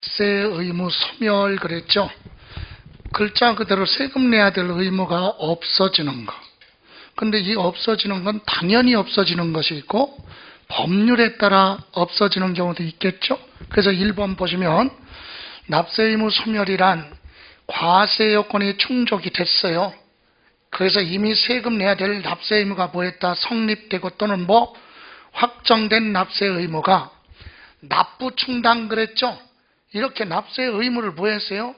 세 의무 소멸 그랬죠. 글자 그대로 세금 내야 될 의무가 없어지는 거. 근데 이 없어지는 건 당연히 없어지는 것이 있고 법률에 따라 없어지는 경우도 있겠죠. 그래서 1번 보시면 납세 의무 소멸이란 과세 요건이 충족이 됐어요. 그래서 이미 세금 내야 될 납세 의무가 뭐했다 성립되고 또는 확정된 납세 의무가 납부 충당 그랬죠. 이렇게 납세 의무를 뭐했어요?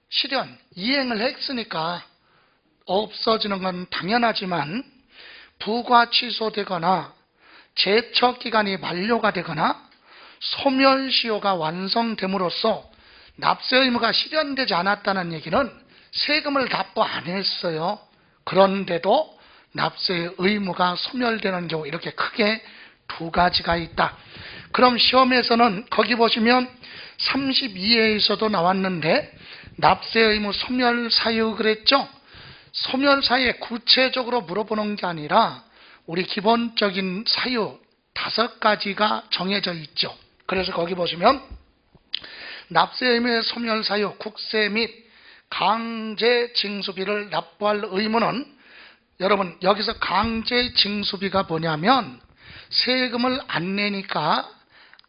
실현, 이행을 했으니까 없어지는 건 당연하지만 부과 취소되거나 제척기간이 만료가 되거나 소멸시효가 완성됨으로써 납세 의무가 실현되지 않았다는 얘기는 세금을 납부 안 했어요. 그런데도 납세 의무가 소멸되는 경우 이렇게 크게 두 가지가 있다. 그럼 시험에서는 거기 보시면 32회에서도 나왔는데 납세 의무 소멸 사유 그랬죠? 소멸 사유에 구체적으로 물어보는 게 아니라 우리 기본적인 사유 5가지가 정해져 있죠. 그래서 거기 보시면 납세 의무의 소멸 사유, 국세 및 강제 징수비를 납부할 의무는 여러분 여기서 강제 징수비가 뭐냐면 세금을 안 내니까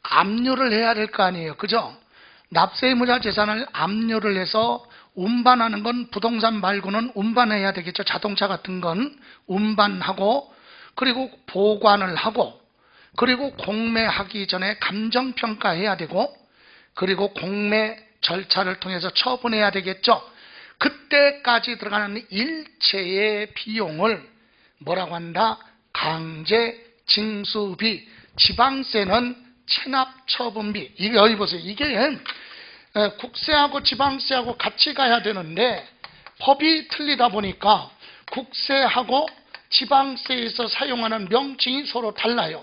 압류를 해야 될 거 아니에요. 그죠? 납세 의무자 재산을 압류를 해서 운반하는 건 부동산 말고는 운반해야 되겠죠. 자동차 같은 건 운반하고 그리고 보관을 하고 그리고 공매하기 전에 감정평가해야 되고 그리고 공매 절차를 통해서 처분해야 되겠죠. 그때까지 들어가는 일체의 비용을 뭐라고 한다? 강제 징수비, 지방세는 체납처분비. 이게 여기 보세요. 이게 국세하고 지방세하고 같이 가야 되는데 법이 틀리다 보니까 국세하고 지방세에서 사용하는 명칭이 서로 달라요.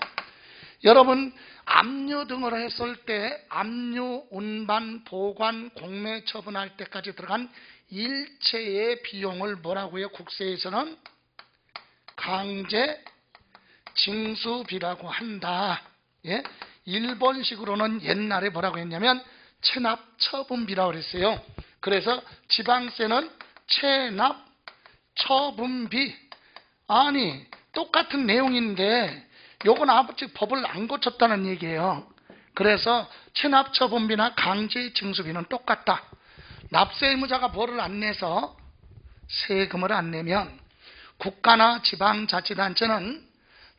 여러분 압류 등을 했을 때 압류, 운반, 보관, 공매 처분할 때까지 들어간 일체의 비용을 뭐라고요? 국세에서는 강제 징수비라고 한다. 예? 일본식으로는 옛날에 뭐라고 했냐면 체납처분비라고 그랬어요. 그래서 지방세는 체납처분비. 아니 똑같은 내용인데 요건 아직 법을 안 고쳤다는 얘기예요. 그래서 체납처분비나 강제징수비는 똑같다. 납세 의무자가 뭐를 안 내서 세금을 안 내면 국가나 지방자치단체는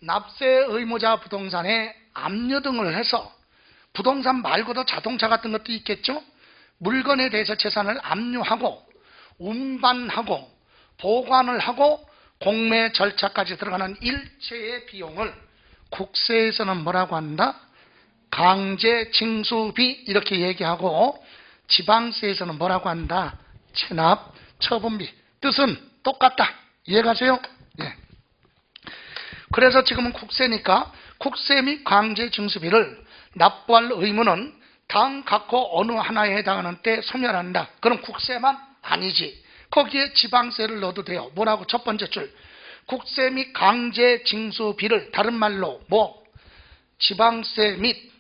납세 의무자 부동산에 압류 등을 해서 부동산 말고도 자동차 같은 것도 있겠죠. 물건에 대해서 재산을 압류하고 운반하고 보관을 하고 공매 절차까지 들어가는 일체의 비용을 국세에서는 뭐라고 한다? 강제징수비 이렇게 얘기하고 지방세에서는 뭐라고 한다? 체납처분비. 뜻은 똑같다. 이해가세요? 예. 그래서 지금은 국세니까 국세 및 강제징수비를 납부할 의무는 다음 각호 어느 하나에 해당하는 때 소멸한다. 그럼 국세만 아니지. 거기에 지방세를 넣어도 돼요. 뭐라고? 첫 번째 줄. 국세 및 강제징수비를 다른 말로 지방세 및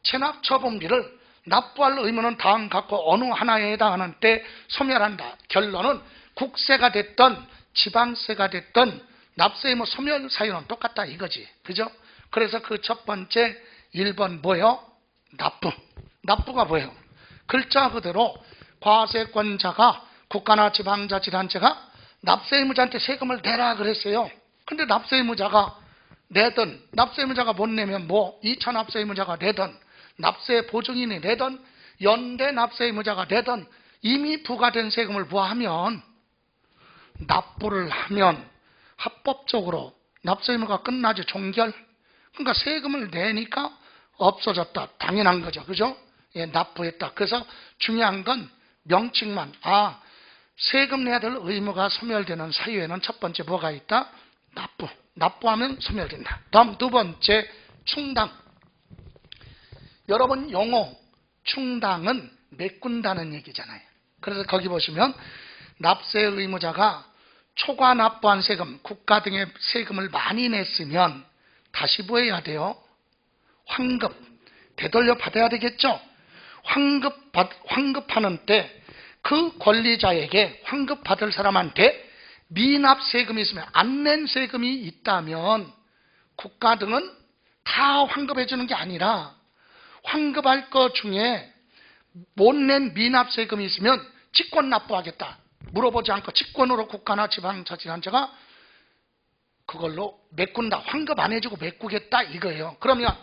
체납처분비를 납부할 의무는 다음 각호 어느 하나에 해당하는 때 소멸한다. 결론은 국세가 됐던 지방세가 됐던 납세 의무 소멸 사유는 똑같다 이거지. 그죠? 그래서 그 첫 번째 1번 뭐예요? 납부. 납부가 뭐예요? 글자 그대로 과세권자가 국가나 지방자치단체가 납세 의무자한테 세금을 내라 그랬어요. 근데 납세 의무자가 내든 납세 의무자가 못 내면 2차 납세 의무자가 내든 납세 보증인이 내든 연대 납세 의무자가 내든 이미 부과된 세금을 부과하면 납부를 하면 합법적으로 납세 의무가 끝나지 종결. 그러니까 세금을 내니까 없어졌다. 당연한 거죠. 그죠? 예, 납부했다. 그래서 중요한 건 명칭만 세금 내야 될 의무가 소멸되는 사유에는 첫 번째 뭐가 있다? 납부. 납부하면 소멸된다. 다음 두 번째 충당. 여러분 용어 충당은 메꾼다는 얘기잖아요. 그래서 거기 보시면 납세 의무자가 초과 납부한 세금, 국가 등의 세금을 많이 냈으면 다시 뭐 해야 돼요? 환급, 되돌려 받아야 되겠죠? 환급하는 때 그 권리자에게 환급받을 사람한테 미납 세금이 있으면 안 낸 세금이 있다면 국가 등은 다 환급해 주는 게 아니라 환급할 것 중에 못 낸 미납 세금이 있으면 직권 납부하겠다. 물어보지 않고 직권으로 국가나 지방자치단체가 그걸로 메꾼다. 환급 안 해주고 메꾸겠다 이거예요. 그러면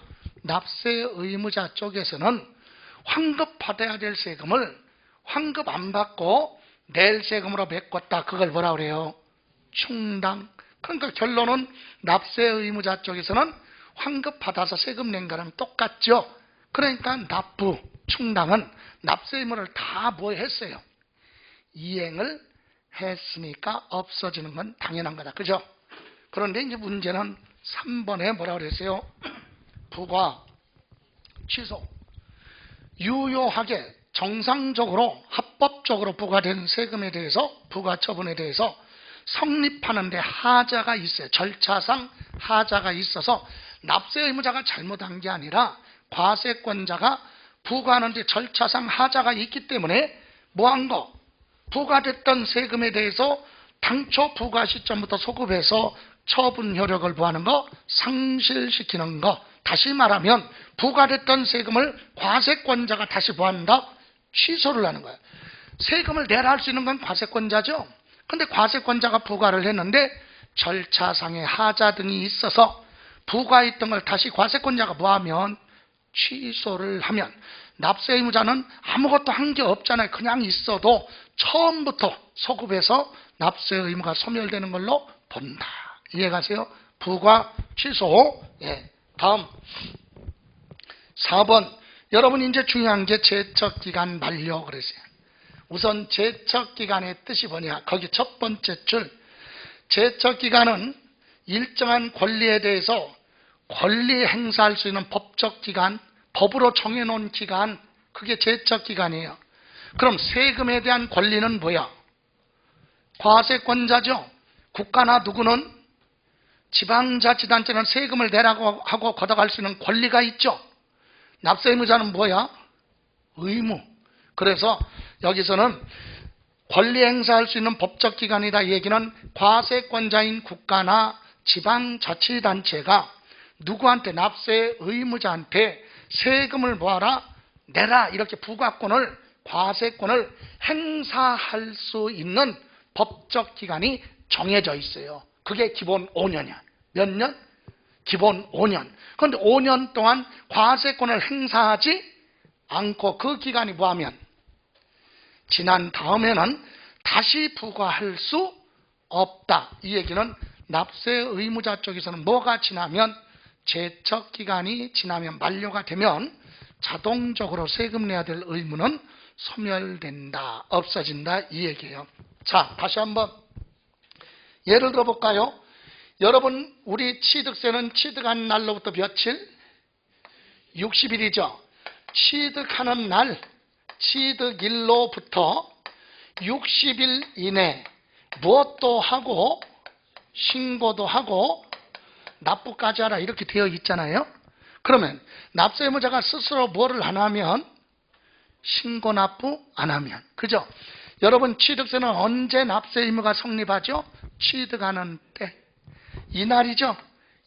납세 의무자 쪽에서는 환급받아야 될 세금을 환급 안 받고 낼 세금으로 메꿨다. 그걸 뭐라 그래요? 충당. 그러니까 결론은 납세 의무자 쪽에서는 환급받아서 세금 낸 거랑 똑같죠. 그러니까 납부, 충당은 납세 의무를 다 뭐 했어요? 이행을 했으니까 없어지는 건 당연한 거다. 그죠? 그런데 이제 문제는 3번에 뭐라 그랬어요? 부과, 취소. 유효하게 정상적으로 합법적으로 부과된 세금에 대해서 부과 처분에 대해서 성립하는데 하자가 있어요. 절차상 하자가 있어서 납세 의무자가 잘못한 게 아니라 과세권자가 부과하는데 절차상 하자가 있기 때문에 뭐한 거? 부과됐던 세금에 대해서 당초 부과 시점부터 소급해서 처분 효력을 부하는 거, 상실시키는 거. 다시 말하면 부과됐던 세금을 과세권자가 다시 부한다? 취소를 하는 거예요. 세금을 내라 할 수 있는 건 과세권자죠. 근데 과세권자가 부과를 했는데 절차상의 하자 등이 있어서 부과했던 걸 다시 과세권자가 뭐하면 취소를 하면 납세 의무자는 아무것도 한 게 없잖아요. 그냥 있어도 처음부터 소급해서 납세 의무가 소멸되는 걸로 본다. 이해가세요? 부과 취소. 예. 다음 4번. 여러분 이제 중요한 게 제척기간 만료 그랬어요. 우선 제척기간의 뜻이 뭐냐? 거기 첫 번째 줄. 제척기간은 일정한 권리에 대해서 권리 행사할 수 있는 법적 기간, 법으로 정해놓은 기간, 그게 제척기간이에요. 그럼 세금에 대한 권리는 뭐야? 과세권자죠. 국가나 누구는 지방자치단체는 세금을 내라고 하고 걷어갈 수 있는 권리가 있죠. 납세 의무자는 뭐야? 의무. 그래서 여기서는 권리 행사할 수 있는 법적 기관이다. 이 얘기는 과세권자인 국가나 지방자치단체가 누구한테 납세 의무자한테 세금을 뭐하라? 내라. 이렇게 부과권을 과세권을 행사할 수 있는 법적 기간이 정해져 있어요. 그게 기본 5년이야. 몇 년? 기본 5년. 그런데 5년 동안 과세권을 행사하지 않고 그 기간이 뭐하면 지난 다음에는 다시 부과할 수 없다. 이 얘기는 납세 의무자 쪽에서는 뭐가 지나면 제척기간이 지나면 만료가 되면 자동적으로 세금 내야 될 의무는 소멸된다. 없어진다. 이 얘기예요. 자, 다시 한번 예를 들어 볼까요? 여러분 우리 취득세는 취득한 날로부터 며칠? 60일이죠. 취득하는 날, 취득일로부터 60일 이내 무엇도 하고 신고도 하고 납부까지 하라 이렇게 되어 있잖아요. 그러면 납세 의무자가 스스로 뭐를 안 하면 신고 납부 안 하면, 그죠? 여러분 취득세는 언제 납세 의무가 성립하죠? 취득하는 때. 이날이죠.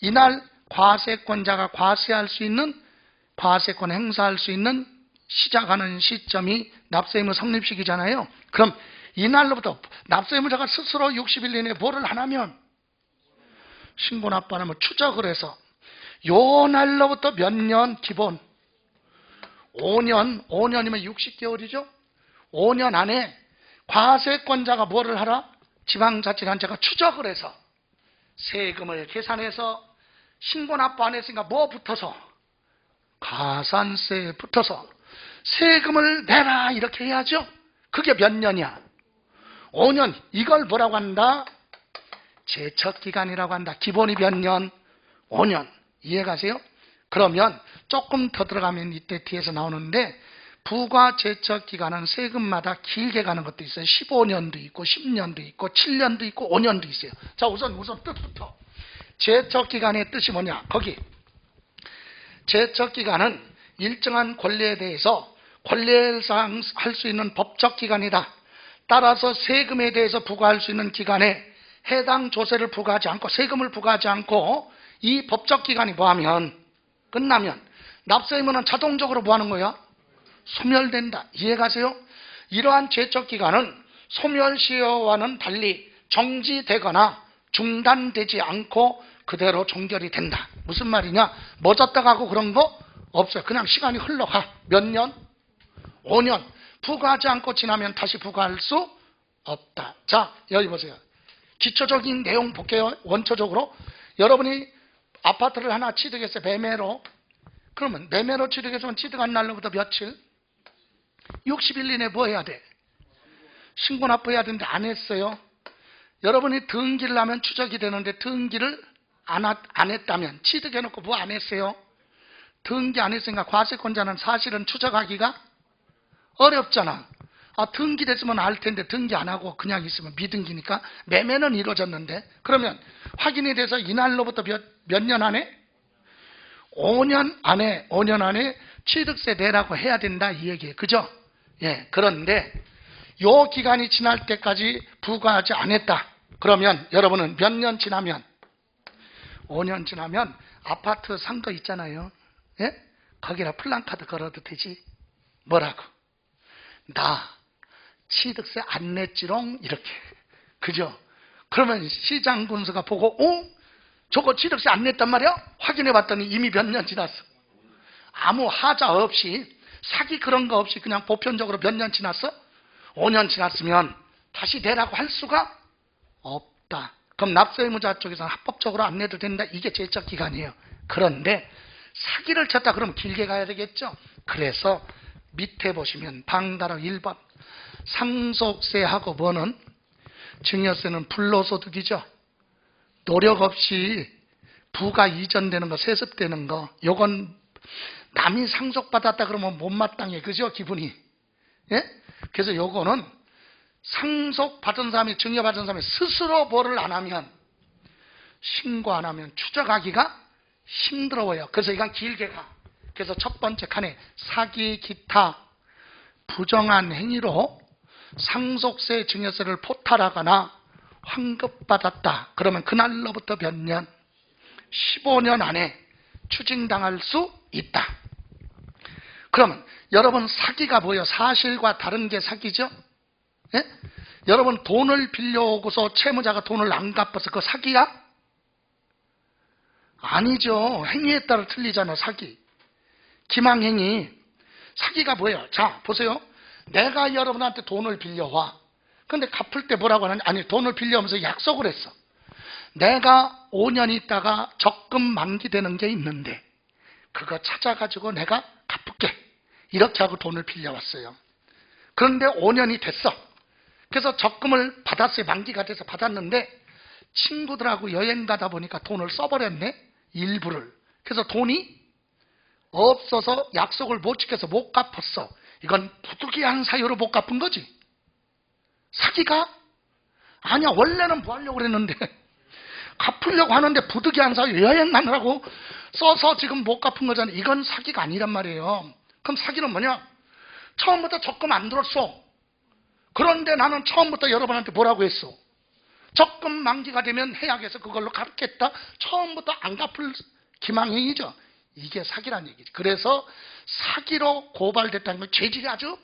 이날 과세권자가 과세할 수 있는, 과세권 행사할 수 있는 시작하는 시점이 납세 의무 성립식이잖아요. 그럼 이날로부터 납세 의무자가 스스로 60일 이내에 뭐를 안 하면 신고 납부 안 하면 추적을 해서 요 날로부터 몇 년 기본 5년이면 60개월이죠. 5년 안에 과세권자가 뭐를 하라? 지방자치단체가 추적을 해서 세금을 계산해서 신고 납부 안 했으니까 뭐 붙어서? 가산세에 붙어서 세금을 내라 이렇게 해야죠. 그게 몇 년이야? 5년. 이걸 뭐라고 한다? 제척기간이라고 한다. 기본이 몇 년? 5년. 이해가세요? 그러면 조금 더 들어가면 이때 뒤에서 나오는데 부과 제척기간은 세금마다 길게 가는 것도 있어요. 15년도 있고 10년도 있고 7년도 있고 5년도 있어요. 자, 우선 뜻부터. 제척기간의 뜻이 뭐냐? 거기 제척기간은 일정한 권리에 대해서 권리상 할 수 있는 법적 기간이다. 따라서 세금에 대해서 부과할 수 있는 기간에 해당 조세를 부과하지 않고 세금을 부과하지 않고 이 법적 기간이 뭐하면 끝나면 납세 의무는 자동적으로 뭐하는 거야? 소멸된다. 이해가세요? 이러한 제적 기간은 소멸시효와는 달리 정지되거나 중단되지 않고 그대로 종결이 된다. 무슨 말이냐? 멎었다가 하고 그런 거 없어요. 그냥 시간이 흘러가. 몇 년? 5년. 부과하지 않고 지나면 다시 부과할 수 없다. 자, 여기 보세요. 기초적인 내용 볼게요. 원초적으로 여러분이 아파트를 하나 취득했어요. 매매로. 그러면 매매로 취득했으면 취득한 날로부터 며칠? 60일 이내에 뭐 해야 돼? 신고 납부해야 되는데 안 했어요. 여러분이 등기를 하면 추적이 되는데 등기를 안 했다면 취득해놓고 뭐 안 했어요? 등기 안 했으니까 과세권자는 사실은 추적하기가 어렵잖아. 등기됐으면 알 텐데 등기 안 하고 그냥 있으면 미등기니까 매매는 이루어졌는데 그러면 확인이 돼서 이날로부터 몇 년 안에? 5년 안에 취득세 내라고 해야 된다 이 얘기예요. 그죠? 예. 그런데 요 기간이 지날 때까지 부과하지 않았다. 그러면 여러분은 몇 년 지나면 5년 지나면 아파트 산 거 있잖아요. 예? 거기다 플랜카드 걸어도 되지. 뭐라고? 나 취득세 안 냈지롱 이렇게. 그죠? 그러면 시장 군수가 보고 저거 취득세 안 냈단 말이야? 확인해 봤더니 이미 몇 년 지났어. 아무 하자 없이 사기 그런 거 없이 그냥 보편적으로 몇 년 지났어? 5년 지났으면 다시 내라고 할 수가 없다. 그럼 납세의무자 쪽에서는 합법적으로 안 내도 된다. 이게 제적 기간이에요. 그런데 사기를 쳤다 그러면 길게 가야 되겠죠. 그래서 밑에 보시면 방다로 1번 상속세하고 뭐는? 증여세는 불로소득이죠. 노력 없이 부가 이전되는 거, 세습되는 거, 요건 남이 상속받았다 그러면 못마땅해. 그죠? 기분이. 예? 그래서 요거는 상속받은 사람이, 증여받은 사람이 스스로 뭐를 안 하면, 신고 안 하면 추적하기가 힘들어요. 그래서 이건 길게 가. 그래서 첫 번째 칸에 사기, 기타, 부정한 행위로 상속세, 증여세를 포탈하거나 환급받았다. 그러면 그날로부터 몇 년? 15년 안에 추징당할 수 있다. 그러면 여러분 사기가 뭐예요? 사실과 다른 게 사기죠? 예? 여러분 돈을 빌려오고서 채무자가 돈을 안 갚아서 그거 사기야? 아니죠. 행위에 따라 틀리잖아. 사기. 기망행위. 사기가 뭐예요? 자 보세요. 내가 여러분한테 돈을 빌려와. 근데 갚을 때 뭐라고 하느냐? 아니 돈을 빌려오면서 약속을 했어. 내가 5년 있다가 적금 만기되는 게 있는데 그거 찾아가지고 내가 갚을게. 이렇게 하고 돈을 빌려왔어요. 그런데 5년이 됐어. 그래서 적금을 받았어요. 만기가 돼서 받았는데 친구들하고 여행 가다 보니까 돈을 써버렸네. 일부를. 그래서 돈이 없어서 약속을 못 지켜서 못 갚았어. 이건 부득이한 사유로 못 갚은 거지. 사기가? 아니야. 원래는 뭐 하려고 그랬는데 갚으려고 하는데 부득이한 사유 여행 가느라고 써서 지금 못 갚은 거잖아. 이건 사기가 아니란 말이에요. 그럼 사기는 뭐냐? 처음부터 적금 안 들었어. 그런데 나는 처음부터 여러분한테 뭐라고 했어? 적금 만기가 되면 해약해서 그걸로 갚겠다. 처음부터 안 갚을 기망행위죠. 이게 사기란 얘기지. 그래서 사기로 고발됐다는 건 죄질이 아주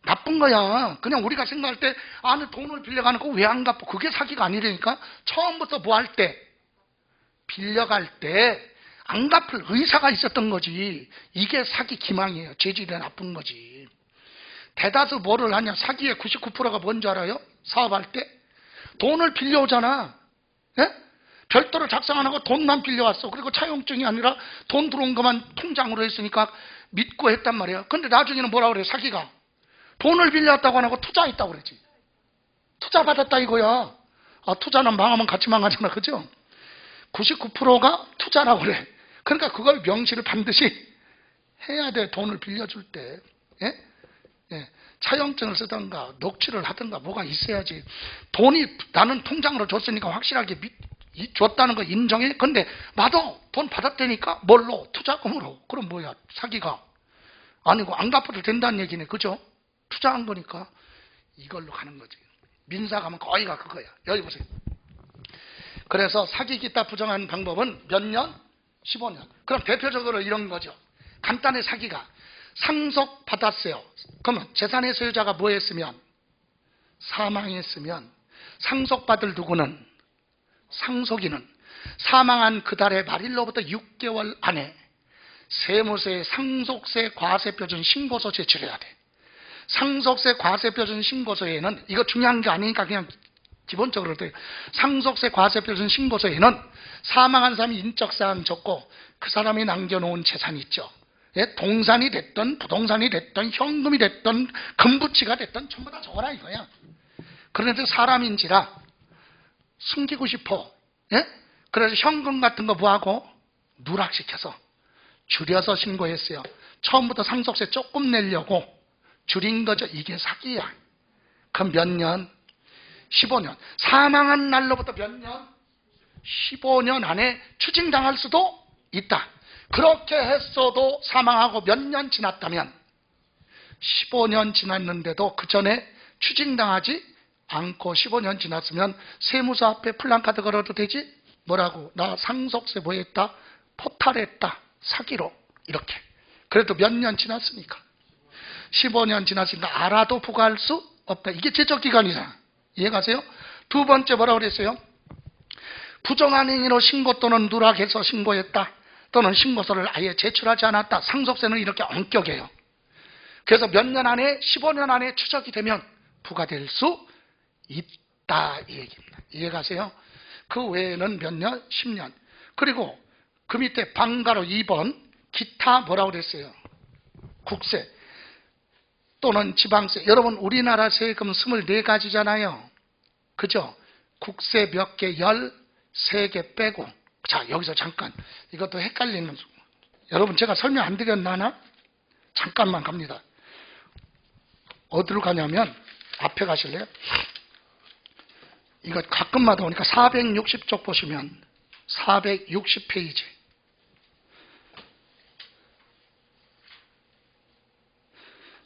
나쁜 거야. 그냥 우리가 생각할 때 아니 돈을 빌려가는 거 왜 안 갚고 그게 사기가 아니라니까. 처음부터 뭐 할 때? 빌려갈 때 안 갚을 의사가 있었던 거지. 이게 사기 기망이에요. 죄질이 나쁜 거지. 대다수 뭐를 하냐? 사기의 99%가 뭔지 알아요? 사업할 때? 돈을 빌려오잖아. 예? 별도로 작성 안 하고 돈만 빌려왔어. 그리고 차용증이 아니라 돈 들어온 것만 통장으로 했으니까 믿고 했단 말이에요. 근데 나중에는 뭐라 그래요? 사기가. 돈을 빌려왔다고 안 하고 투자했다고 그러지. 투자 받았다 이거야. 투자는 망하면 같이 망하잖아. 그죠? 99%가 투자라고 그래. 그러니까 그걸 명시를 반드시 해야 돼. 돈을 빌려줄 때. 예? 예. 차용증을 쓰던가 녹취를 하던가 뭐가 있어야지. 돈이 나는 통장으로 줬으니까 확실하게 줬다는 거 인정해. 근데 나도 돈 받았다니까 뭘로? 투자금으로. 그럼 뭐야? 사기가 아니고 안 갚아도 된다는 얘기네. 그죠? 투자한 거니까 이걸로 가는 거지. 민사 가면 거의가 그거야. 여기 보세요. 그래서 사기기타 부정한 방법은 몇 년? 15년. 그럼 대표적으로 이런 거죠. 간단히 사기가 상속받았어요. 그러면 재산의 소유자가 뭐 했으면? 사망했으면 상속받을 누구는? 상속인은 사망한 그달의 말일로부터 6개월 안에 세무서에 상속세 과세표준 신고서 제출해야 돼. 상속세 과세표준 신고서에는 이거 중요한 게 아니니까 그냥 기본적으로 돼요. 상속세 과세표준 신고서에는 사망한 사람이 인적사항 적고 그 사람이 남겨놓은 재산이 있죠. 예, 동산이 됐든 부동산이 됐든 현금이 됐든 금부치가 됐든 전부 다 적어라 이거야. 그런데 사람인지라 숨기고 싶어. 예? 그래서 현금 같은 거 뭐하고? 누락시켜서 줄여서 신고했어요. 처음부터 상속세 조금 내려고 줄인 거죠. 이게 사기야. 그럼 몇 년? 15년. 사망한 날로부터 몇 년? 15년 안에 추징당할 수도 있다. 그렇게 했어도 사망하고 몇 년 지났다면 15년 지났는데도 그 전에 추징당하지 않고 15년 지났으면 세무서 앞에 플랜카드 걸어도 되지? 뭐라고? 나 상속세 뭐 했다? 포탈했다. 사기로. 이렇게. 그래도 몇 년 지났으니까. 15년 지났으니까 알아도 부과할 수 없다. 이게 제적기간이잖아. 이해가세요? 두 번째 뭐라고 그랬어요? 부정한 행위로 신고 또는 누락해서 신고했다. 또는 신고서를 아예 제출하지 않았다. 상속세는 이렇게 엄격해요. 그래서 몇 년 안에 15년 안에 추적이 되면 부과될 수 있다 이 얘기입니다. 이해가세요? 그 외에는 몇 년? 10년. 그리고 그 밑에 방가로 2번 기타 뭐라고 그랬어요? 국세 또는 지방세. 여러분 우리나라 세금 24가지잖아요. 그죠? 국세 몇 개? 13개 빼고. 자 여기서 잠깐 이것도 헷갈리는 여러분 제가 설명 안 드렸나? 잠깐만 갑니다. 어디로 가냐면 앞에 가실래요? 이거 가끔마다 오니까 460쪽 보시면 460페이지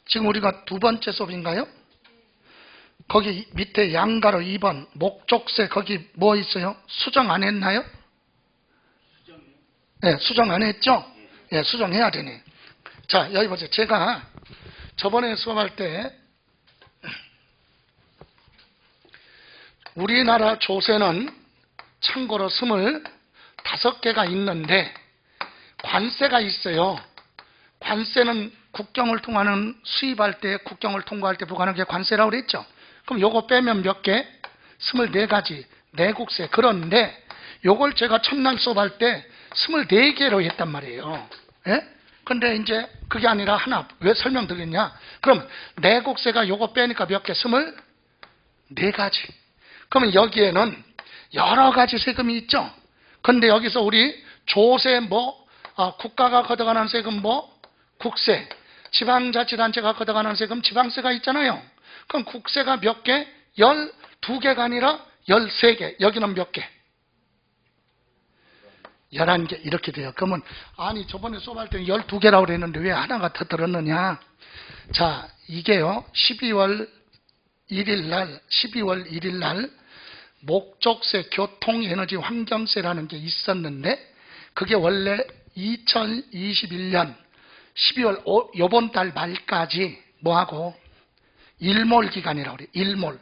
지금 우리가 두 번째 수업인가요? 거기 밑에 양가로 2번 목적세 거기 뭐 있어요? 수정 안 했나요? 네, 수정 안 했죠? 네, 수정해야 되네. 자, 여기 보세요. 제가 저번에 수업할 때 우리나라 조세는 참고로 25개가 있는데 관세가 있어요. 관세는 국경을 통하는 수입할 때 국경을 통과할 때 부과하는 게 관세라고 그랬죠. 그럼 요거 빼면 몇 개? 24가지 내국세. 그런데 요걸 제가 첫날 수업할 때 24개로 했단 말이에요. 예? 근데 이제 그게 아니라 하나 왜 설명드렸냐? 그럼 내국세가 요거 빼니까 몇 개? 24가지. 그러면 여기에는 여러 가지 세금이 있죠. 근데 여기서 우리 조세 국가가 걷어가는 세금 국세, 지방자치단체가 걷어가는 세금 지방세가 있잖아요. 그럼 국세가 몇 개? 12개가 아니라 13개. 여기는 몇 개? 11개 이렇게 돼요. 그러면 아니 저번에 수업할 때는 12개라고 그랬는데 왜 하나가 더 들었느냐? 자 이게요 12월 1일 날 목적세, 교통에너지, 환경세라는 게 있었는데 그게 원래 2021년 12월 요번 달 말까지 뭐하고 일몰 기간이라고 그래요. 일몰.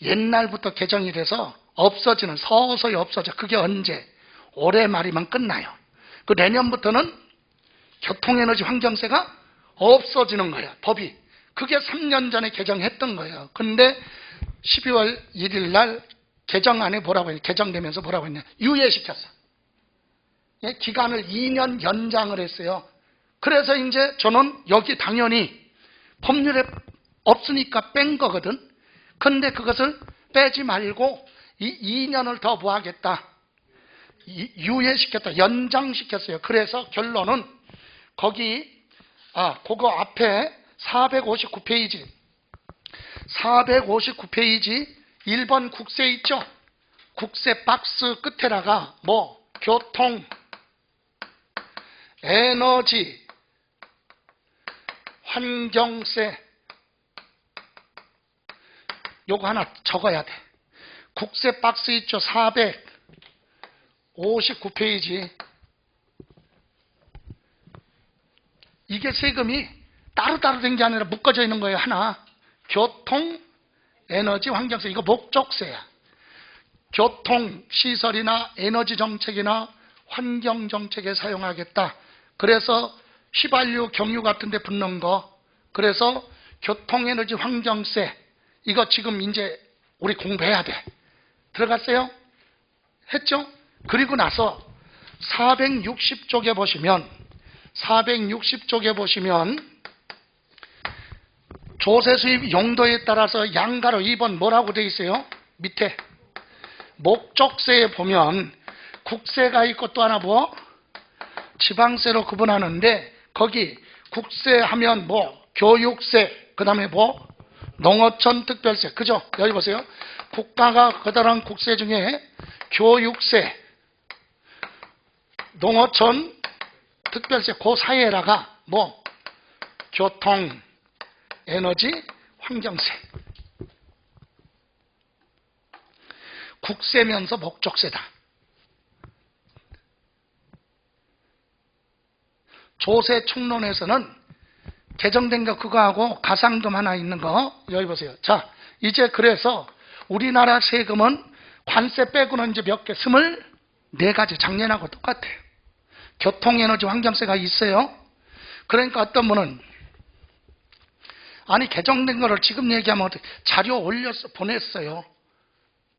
옛날부터 개정이 돼서 없어지는 서서히 없어져. 그게 언제? 올해 말이면 끝나요. 그 내년부터는 교통에너지 환경세가 없어지는 거예요. 법이. 그게 3년 전에 개정했던 거예요. 근데 12월 1일 날 개정안에 뭐라고 했냐? 개정되면서 뭐라고 했냐? 유예시켰어. 예? 기간을 2년 연장을 했어요. 그래서 이제 저는 여기 당연히 법률에 없으니까 뺀 거거든. 근데 그것을 빼지 말고 이 2년을 더 뭐 하겠다? 유예시켰다. 연장시켰어요. 그래서 결론은 거기 그거 앞에 459페이지 1번 국세 있죠? 국세 박스 끝에다가 교통, 에너지, 환경세. 요거 하나 적어야 돼. 국세 박스 있죠? 459페이지. 이게 세금이 따로따로 된 게 아니라 묶어져 있는 거예요. 하나. 교통, 에너지, 환경세. 이거 목적세야. 교통, 시설이나 에너지 정책이나 환경 정책에 사용하겠다. 그래서 휘발유, 경유 같은 데 붙는 거. 그래서 교통, 에너지, 환경세. 이거 지금 이제 우리 공부해야 돼. 들어갔어요? 했죠? 그리고 나서 460쪽에 보시면 조세 수입 용도에 따라서 양가로 2번 뭐라고 돼 있어요? 밑에 목적세에 보면 국세가 있고 또 하나 뭐? 지방세로 구분하는데 거기 국세 하면 뭐? 교육세, 그 다음에 뭐? 농어촌 특별세. 그죠? 여기 보세요. 국가가 거다란 국세 중에 교육세, 농어촌 특별세, 그 사이에다가 뭐? 교통, 에너지, 환경세. 국세면서 목적세다. 조세 총론에서는 개정된 거 그거하고 가상금 하나 있는 거 여기 보세요. 자, 이제 그래서 우리나라 세금은 관세 빼고는 이제 몇 개? 24가지. 작년하고 똑같아요. 교통, 에너지, 환경세가 있어요. 그러니까 어떤 분은 아니 개정된 거를 지금 얘기하면 어떻게 자료 올려서 보냈어요.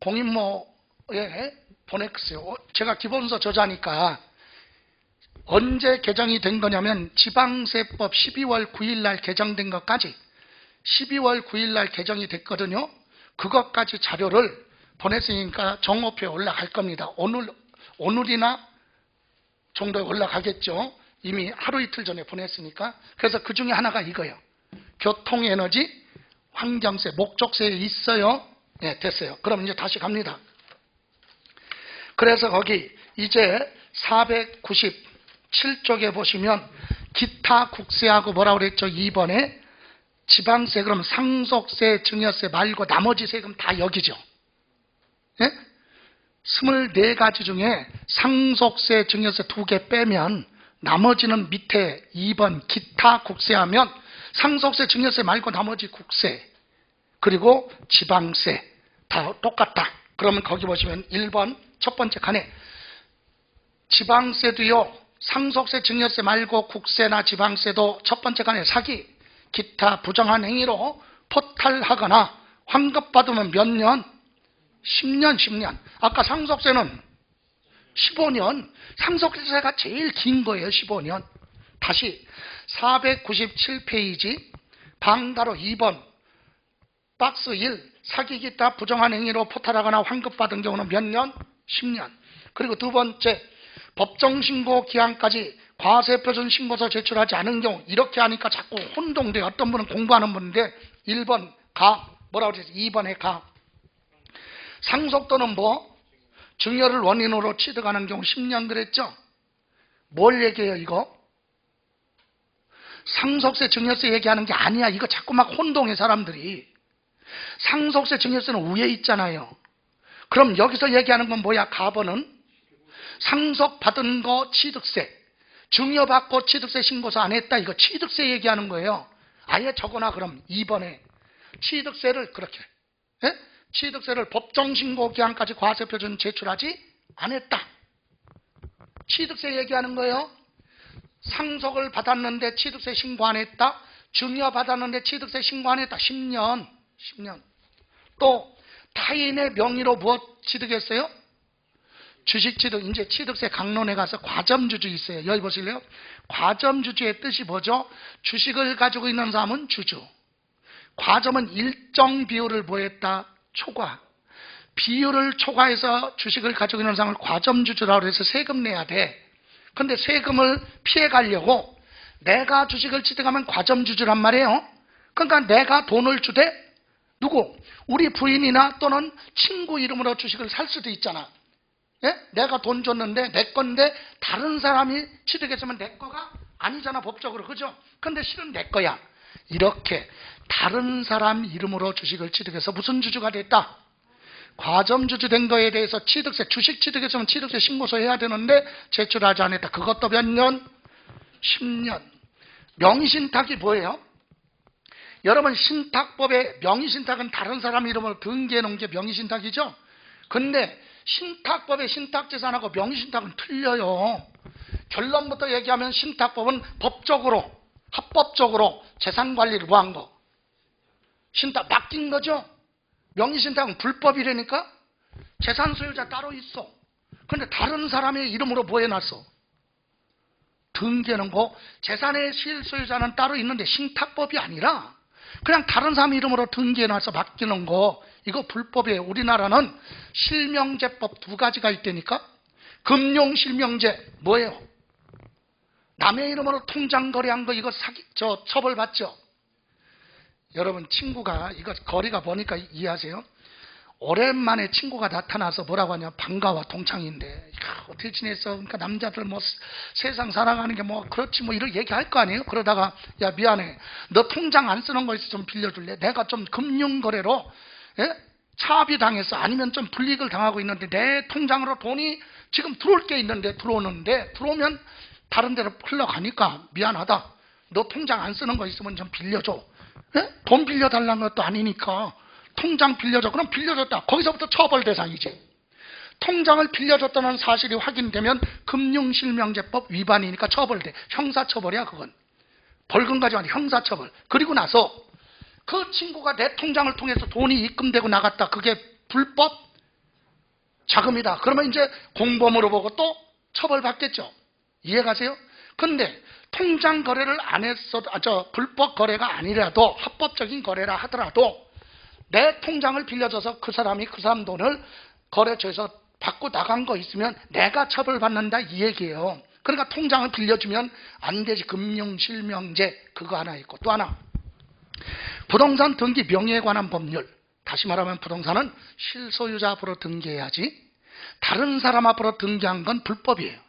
공인모에 보냈어요. 제가 기본서 저자니까 언제 개정이 된 거냐면 지방세법 12월 9일 날 개정된 것까지 12월 9일 날 개정이 됐거든요. 그것까지 자료를 보냈으니까 정오표에 올라갈 겁니다. 오늘이나 정도에 올라가겠죠. 이미 하루 이틀 전에 보냈으니까. 그래서 그 중에 하나가 이거예요. 교통, 에너지, 환경세, 목적세에 있어요. 네, 됐어요. 그럼 이제 다시 그래서 거기 이제 497쪽에 보시면 기타 국세하고 뭐라고 그랬죠? 2번에 지방세, 그럼 상속세, 증여세 말고 나머지 세금 다 여기죠. 예? 24가지 중에 상속세, 증여세 2개 빼면 나머지는 밑에 2번 기타 국세하면 상속세, 증여세 말고 나머지 국세 그리고 지방세 다 똑같다. 그러면 거기 보시면 1번 첫 번째 칸에 지방세도요. 상속세, 증여세 말고 국세나 지방세도 첫 번째 칸에 사기, 기타 부정한 행위로 포탈하거나 환급받으면 몇 년? 10년. 아까 상속세는 15년. 상속세가 제일 긴 거예요. 15년. 다시 497페이지 방다로 2번 박스 1 사기, 기타 부정한 행위로 포탈하거나 환급받은 경우는 몇 년? 10년. 그리고 두 번째 법정신고 기한까지 과세표준 신고서 제출하지 않은 경우. 이렇게 하니까 자꾸 혼동돼요. 어떤 분은 공부하는 분인데 1번 가 뭐라고 그랬지? 2번에 가. 상속도는 뭐? 증여를 원인으로 취득하는 경우 10년 그랬죠? 뭘 얘기해요 이거? 상속세, 증여세 얘기하는 게 아니야. 이거 자꾸 막 혼동해 사람들이. 상속세, 증여세는 위에 있잖아요. 그럼 여기서 얘기하는 건 뭐야? 가번은 상속받은 거 취득세, 증여받고 취득세 신고서 안 했다. 이거 취득세 얘기하는 거예요. 아예 적어놔. 그럼 2번에 취득세를 그렇게 취득세를 법정신고 기한까지 과세표준 제출하지 않았다. 취득세 얘기하는 거예요. 상속을 받았는데 취득세 신고 안 했다. 증여받았는데 취득세 신고 안 했다. 10년. 또 타인의 명의로 무엇 취득했어요? 주식 취득. 이제 취득세 강론에 가서 과점주주 있어요. 여기 보실래요? 과점주주의 뜻이 뭐죠? 주식을 가지고 있는 사람은 주주. 과점은 일정 비율을 뭐했다? 초과. 비율을 초과해서 주식을 가지고 있는 사람을 과점주주라고 해서 세금 내야 돼. 근데 세금을 피해가려고 내가 주식을 취득하면 과점주주란 말이에요. 그러니까 내가 돈을 주되 누구? 우리 부인이나 또는 친구 이름으로 주식을 살 수도 있잖아. 예? 내가 돈 줬는데 내 건데 다른 사람이 취득했으면 내 거가 아니잖아 법적으로. 그죠? 근데 실은 내 거야. 이렇게 다른 사람 이름으로 주식을 취득해서 무슨 주주가 됐다? 과점주주 된 거에 대해서 취득세, 주식 취득했으면 취득세 신고서 해야 되는데 제출하지 않았다. 그것도 몇 년? 10년. 명의신탁이 뭐예요? 여러분, 신탁법에 명의신탁은 다른 사람 이름으로 등기해 놓은 게 명의신탁이죠? 근데 신탁법의 신탁재산하고 명의신탁은 틀려요. 결론부터 얘기하면 신탁법은 법적으로, 합법적으로 재산관리를 뭐 한 거? 신탁 맡긴 거죠? 명의신탁은 불법이라니까? 재산 소유자 따로 있어. 근데 다른 사람의 이름으로 뭐 해놨어? 등기해 놓은 거. 재산의 실소유자는 따로 있는데 신탁법이 아니라 그냥 다른 사람 이름으로 등기해 놔서 맡기는 거, 이거 불법이에요. 우리나라는 실명제법 두 가지가 있다니까? 금융실명제 뭐예요? 남의 이름으로 통장 거래한 거 이거 처벌받죠? 여러분, 친구가 이거 거리가 보니까 이해하세요? 오랜만에 친구가 나타나서 뭐라고 하냐, 반가워, 동창인데 어떻게 지냈어? 그러니까 남자들 뭐 세상 살아가는 게 뭐 그렇지 뭐 이런 얘기할 거 아니에요? 그러다가 야 미안해, 너 통장 안 쓰는 거 있어 좀 빌려줄래? 내가 좀 금융거래로 차압이 당해서 아니면 좀 불이익을 당하고 있는데 내 통장으로 돈이 지금 들어올 게 있는데 들어오면 다른 데로 흘러가니까 미안하다, 너 통장 안 쓰는 거 있으면 좀 빌려줘. 돈 빌려달라는 것도 아니니까 통장 빌려줘. 그럼 빌려줬다. 거기서부터 처벌 대상이지. 통장을 빌려줬다는 사실이 확인되면 금융실명제법 위반이니까 처벌돼. 형사처벌이야 그건. 벌금 가지고 아니라 형사처벌. 그리고 나서 그 친구가 내 통장을 통해서 돈이 입금되고 나갔다. 그게 불법 자금이다. 그러면 이제 공범으로 보고 또 처벌받겠죠. 이해가세요? 근데 통장 거래를 안 했어도, 불법 거래가 아니라도 합법적인 거래라 하더라도 내 통장을 빌려줘서 그 사람 돈을 거래처에서 받고 나간 거 있으면 내가 처벌받는다 이 얘기예요. 그러니까 통장을 빌려주면 안 되지. 금융실명제 그거 하나 있고, 또 하나 부동산 등기 명의에 관한 법률. 다시 말하면 부동산은 실소유자 앞으로 등기해야지 다른 사람 앞으로 등기한 건 불법이에요.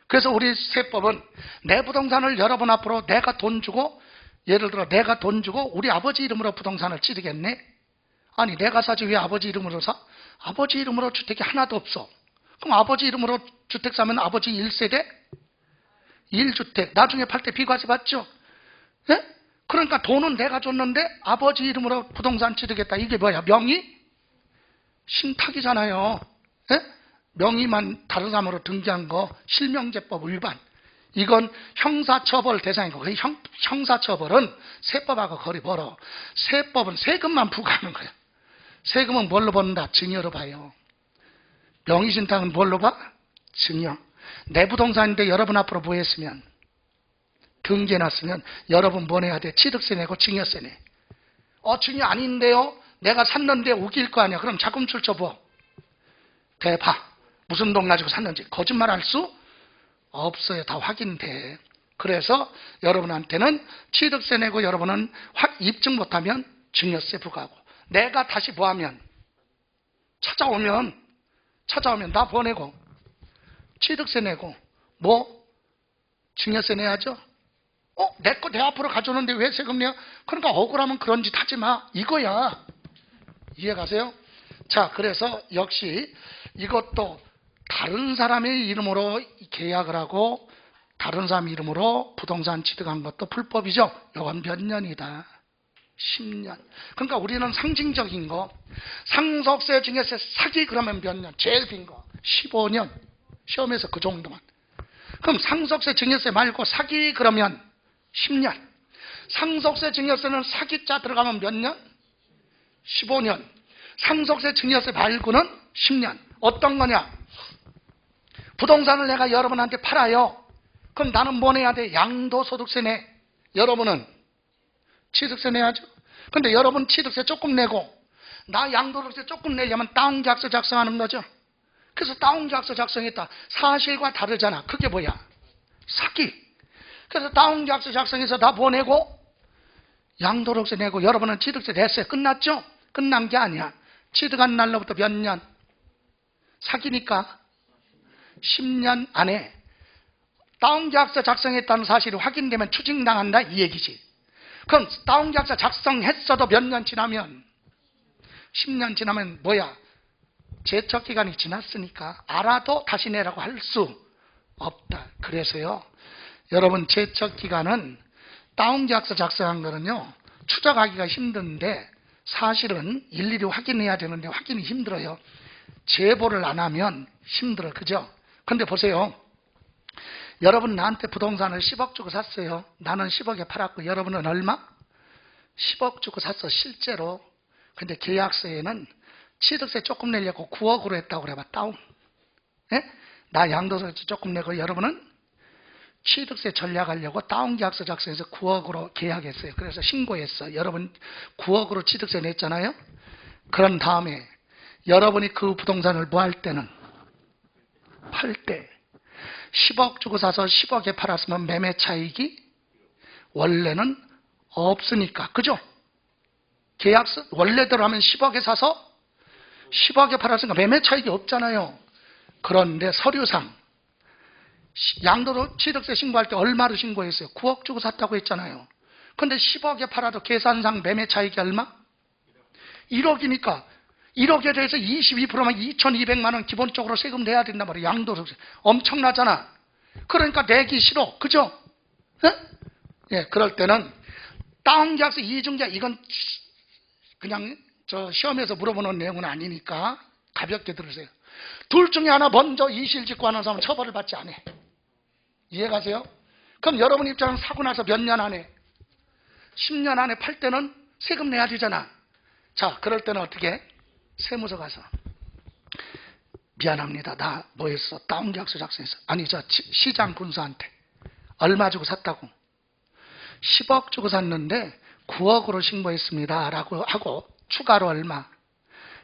그래서 우리 세법은 내 부동산을 여러분 앞으로 내가 돈 주고, 예를 들어 내가 돈 주고 우리 아버지 이름으로 부동산을 취득했네. 아니 내가 사지 왜 아버지 이름으로 사? 아버지 이름으로 주택이 하나도 없어. 그럼 아버지 이름으로 주택 사면 아버지 1세대 1주택 나중에 팔 때 비과세 받죠? 예? 그러니까 돈은 내가 줬는데 아버지 이름으로 부동산 취득했다. 이게 뭐야? 명의? 신탁이잖아요. 예? 명의만 다른 사람으로 등기한 거 실명제법 위반. 이건 형사처벌 대상이고, 형사처벌은 세법하고 거리 멀어. 세법은 세금만 부과하는 거야. 세금은 뭘로 받는다? 증여로 봐요. 명의신탁은 뭘로 봐? 증여. 내 부동산인데 여러분 앞으로 뭐 했으면, 등기해놨으면 여러분 뭐 내야 돼? 취득세 내고 증여세 내. 증여 아닌데요? 내가 샀는데 우길 거 아니야. 그럼 자금 출처 뭐? 대봐. 무슨 돈 가지고 샀는지. 거짓말할 수 없어요. 다 확인돼. 그래서 여러분한테는 취득세 내고 여러분은 입증 못하면 증여세 부과하고, 내가 다시 뭐하면 찾아오면 나 보내고 취득세 내고 뭐 증여세 내야죠. 내 거 내 앞으로 가져오는데 왜 세금 내요? 그러니까 억울하면 그런 짓 하지 마 이거야. 이해가세요? 자, 그래서 역시 이것도 다른 사람의 이름으로 계약을 하고 다른 사람 이름으로 부동산 취득한 것도 불법이죠. 이건 몇 년이다? 10년. 그러니까 우리는 상징적인 거, 상속세, 증여세, 사기 그러면 몇 년? 제일 빈 거 15년. 시험에서 그 정도만. 그럼 상속세, 증여세 말고 사기 그러면 10년. 상속세, 증여세는 사기자 들어가면 몇 년? 15년. 상속세, 증여세 말고는 10년. 어떤 거냐? 부동산을 내가 여러분한테 팔아요. 그럼 나는 뭐 내야 돼? 양도소득세 내. 여러분은 취득세 내야죠. 근데 여러분 취득세 조금 내고 나 양도소득세 조금 내려면 다운계약서 작성하는 거죠. 그래서 다운계약서 작성했다. 사실과 다르잖아. 그게 뭐야? 사기. 그래서 다운계약서 작성해서 다 보내고 양도소득세 내고 여러분은 취득세 냈어요. 끝났죠? 끝난 게 아니야. 취득한 날로부터 몇 년? 사기니까 10년 안에 다운계약서 작성했다는 사실이 확인되면 추징당한다 이 얘기지. 그럼 다운계약서 작성했어도 몇 년 지나면 10년 지나면 뭐야? 제척기간이 지났으니까 알아도 다시 내라고 할 수 없다. 그래서요, 여러분 제척기간은 다운계약서 작성한 거는요 추적하기가 힘든데 사실은 일일이 확인해야 되는데 확인이 힘들어요. 제보를 안 하면 힘들어. 그죠? 근데 보세요. 여러분 나한테 부동산을 10억 주고 샀어요. 나는 10억에 팔았고 여러분은 얼마? 10억 주고 샀어 실제로. 근데 계약서에는 취득세 조금 내려고 9억으로 했다고 그래봐. 다운. 예? 나 양도세 조금 내고 여러분은 취득세 전략하려고 다운계약서 작성해서 9억으로 계약했어요. 그래서 신고했어. 여러분 9억으로 취득세 냈잖아요. 그런 다음에 여러분이 그 부동산을 뭐 할 때는 팔 때 10억 주고 사서 10억에 팔았으면 매매 차익이 원래는 없으니까. 그죠? 계약서 원래대로 하면 10억에 사서 10억에 팔았으니까 매매 차익이 없잖아요. 그런데 서류상 양도로 취득세 신고할 때 얼마로 신고했어요? 9억 주고 샀다고 했잖아요. 근데 10억에 팔아도 계산상 매매 차익이 얼마? 1억이니까 1억에 대해서 22%면 2,200만 원 기본적으로 세금 내야 된단 말이에요. 양도소득세. 엄청나잖아. 그러니까 내기 싫어. 그죠? 예? 예, 그럴 때는 다운계약서 이중계약 이건 그냥 저 시험에서 물어보는 내용은 아니니까 가볍게 들으세요. 둘 중에 하나 먼저 이실직고 하는 사람은 처벌을 받지 않아. 이해가세요? 그럼 여러분 입장은 사고 나서 몇 년 안에 10년 안에 팔 때는 세금 내야 되잖아. 자, 그럴 때는 어떻게? 세무서 가서 미안합니다. 나 뭐 했어? 다운계약서 작성했어. 아니 저 시장 군수한테 얼마 주고 샀다고? 10억 주고 샀는데 9억으로 신고했습니다 라고 하고 추가로 얼마?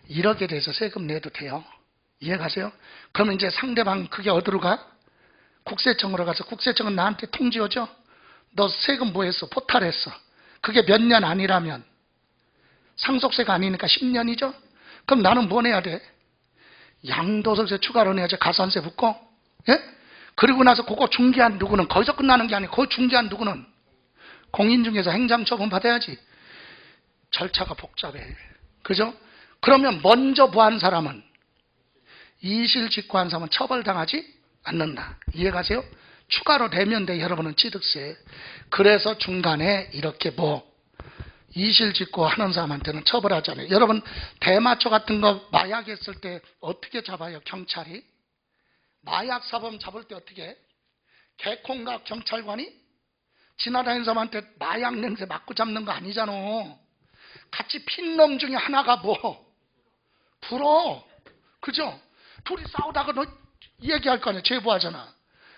1억에 대해서 세금 내도 돼요. 이해가세요? 그러면 이제 상대방 그게 어디로 가? 국세청으로 가서 국세청은 나한테 통지 오죠? 너 세금 뭐 했어? 포탈했어. 그게 몇 년 아니라면 상속세가 아니니까 10년이죠? 그럼 나는 뭐 내야 돼? 양도소득세 추가로 내야지. 가산세 붙고. 예? 그리고 나서 그거 중개한 누구는 거기서 끝나는 게 아니고 그 중개한 누구는 공인중개사 행정처분 받아야지. 절차가 복잡해. 그죠? 그러면 먼저 부한 사람은 이실직고한 사람은 처벌당하지 않는다. 이해가세요? 추가로 내면 돼. 여러분은 취득세. 그래서 중간에 이렇게 뭐 이실직고 하는 사람한테는 처벌하잖아요. 여러분 대마초 같은 거 마약 했을 때 어떻게 잡아요? 경찰이? 마약 사범 잡을 때 어떻게 해? 개콘각 경찰관이 지나다니는 사람한테 마약 냄새 맡고 잡는 거 아니잖아. 같이 핀 놈 중에 하나가 뭐 불어. 그죠? 둘이 싸우다가 너 얘기할 거 아니야. 제보하잖아.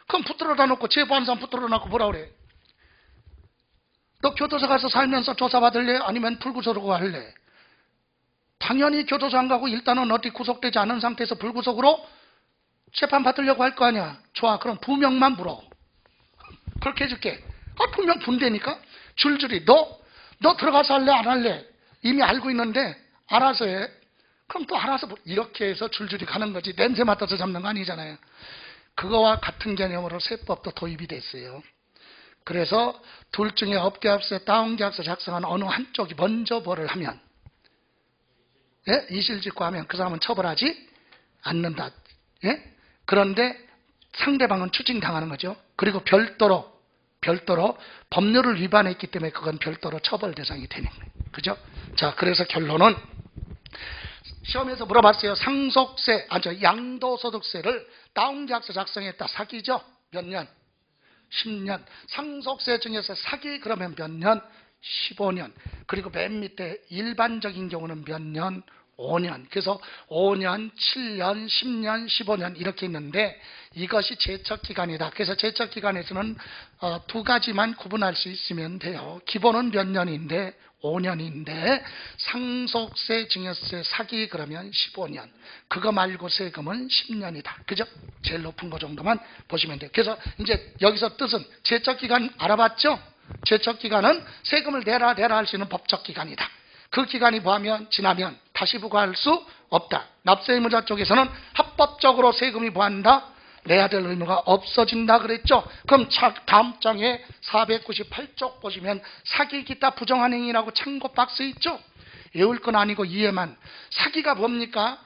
그럼 붙들어다 놓고 제보한 사람 붙들어 놓고 뭐라 그래? 너 교도소 가서 살면서 조사받을래? 아니면 불구속으로 할래? 당연히 교도소 안 가고 일단은 어디 구속되지 않은 상태에서 불구속으로 재판받으려고 할 거 아니야. 좋아. 그럼 2명만 물어. 그렇게 해줄게. 2명 분대니까 줄줄이 너 들어가서 할래? 안 할래? 이미 알고 있는데 알아서 해. 그럼 또 알아서 이렇게 해서 줄줄이 가는 거지. 냄새 맡아서 잡는 거 아니잖아요. 그거와 같은 개념으로 세법도 도입이 됐어요. 그래서 둘 중에 업계약서, 다운계약서 작성한 어느 한쪽이 먼저 뭐를 하면, 예? 이실직고하면 그 사람은 처벌하지 않는다. 예? 그런데 상대방은 추징당하는 거죠. 그리고 별도로 법률을 위반했기 때문에 그건 별도로 처벌 대상이 되는 거예요. 그죠? 자, 그래서 결론은 시험에서 물어봤어요. 상속세, 양도소득세를 다운계약서 작성했다. 사기죠? 몇 년? 10년. 상속세 중에서 사기 그러면 몇 년? 15년. 그리고 맨 밑에 일반적인 경우는 몇 년? 5년. 그래서 5년, 7년, 10년, 15년 이렇게 있는데 이것이 제척기간이다. 그래서 제척기간에서는 두 가지만 구분할 수 있으면 돼요. 기본은 몇 년인데 5년인데 상속세, 증여세, 사기 그러면 15년. 그거 말고 세금은 10년이다. 그죠? 제일 높은 거 정도만 보시면 돼요. 그래서 이제 여기서 뜻은 제척기간 알아봤죠? 제척기간은 세금을 내라 할 수 있는 법적기간이다. 그 기간이 지나면 다시 부과할 수 없다. 납세의무자 쪽에서는 합법적으로 세금이 부과한다. 내야 될 의무가 없어진다 그랬죠. 그럼 다음 장에 498쪽 보시면 사기 기타 부정한 행위라고 참고 박스 있죠. 외울 건 아니고 이해만. 사기가 뭡니까?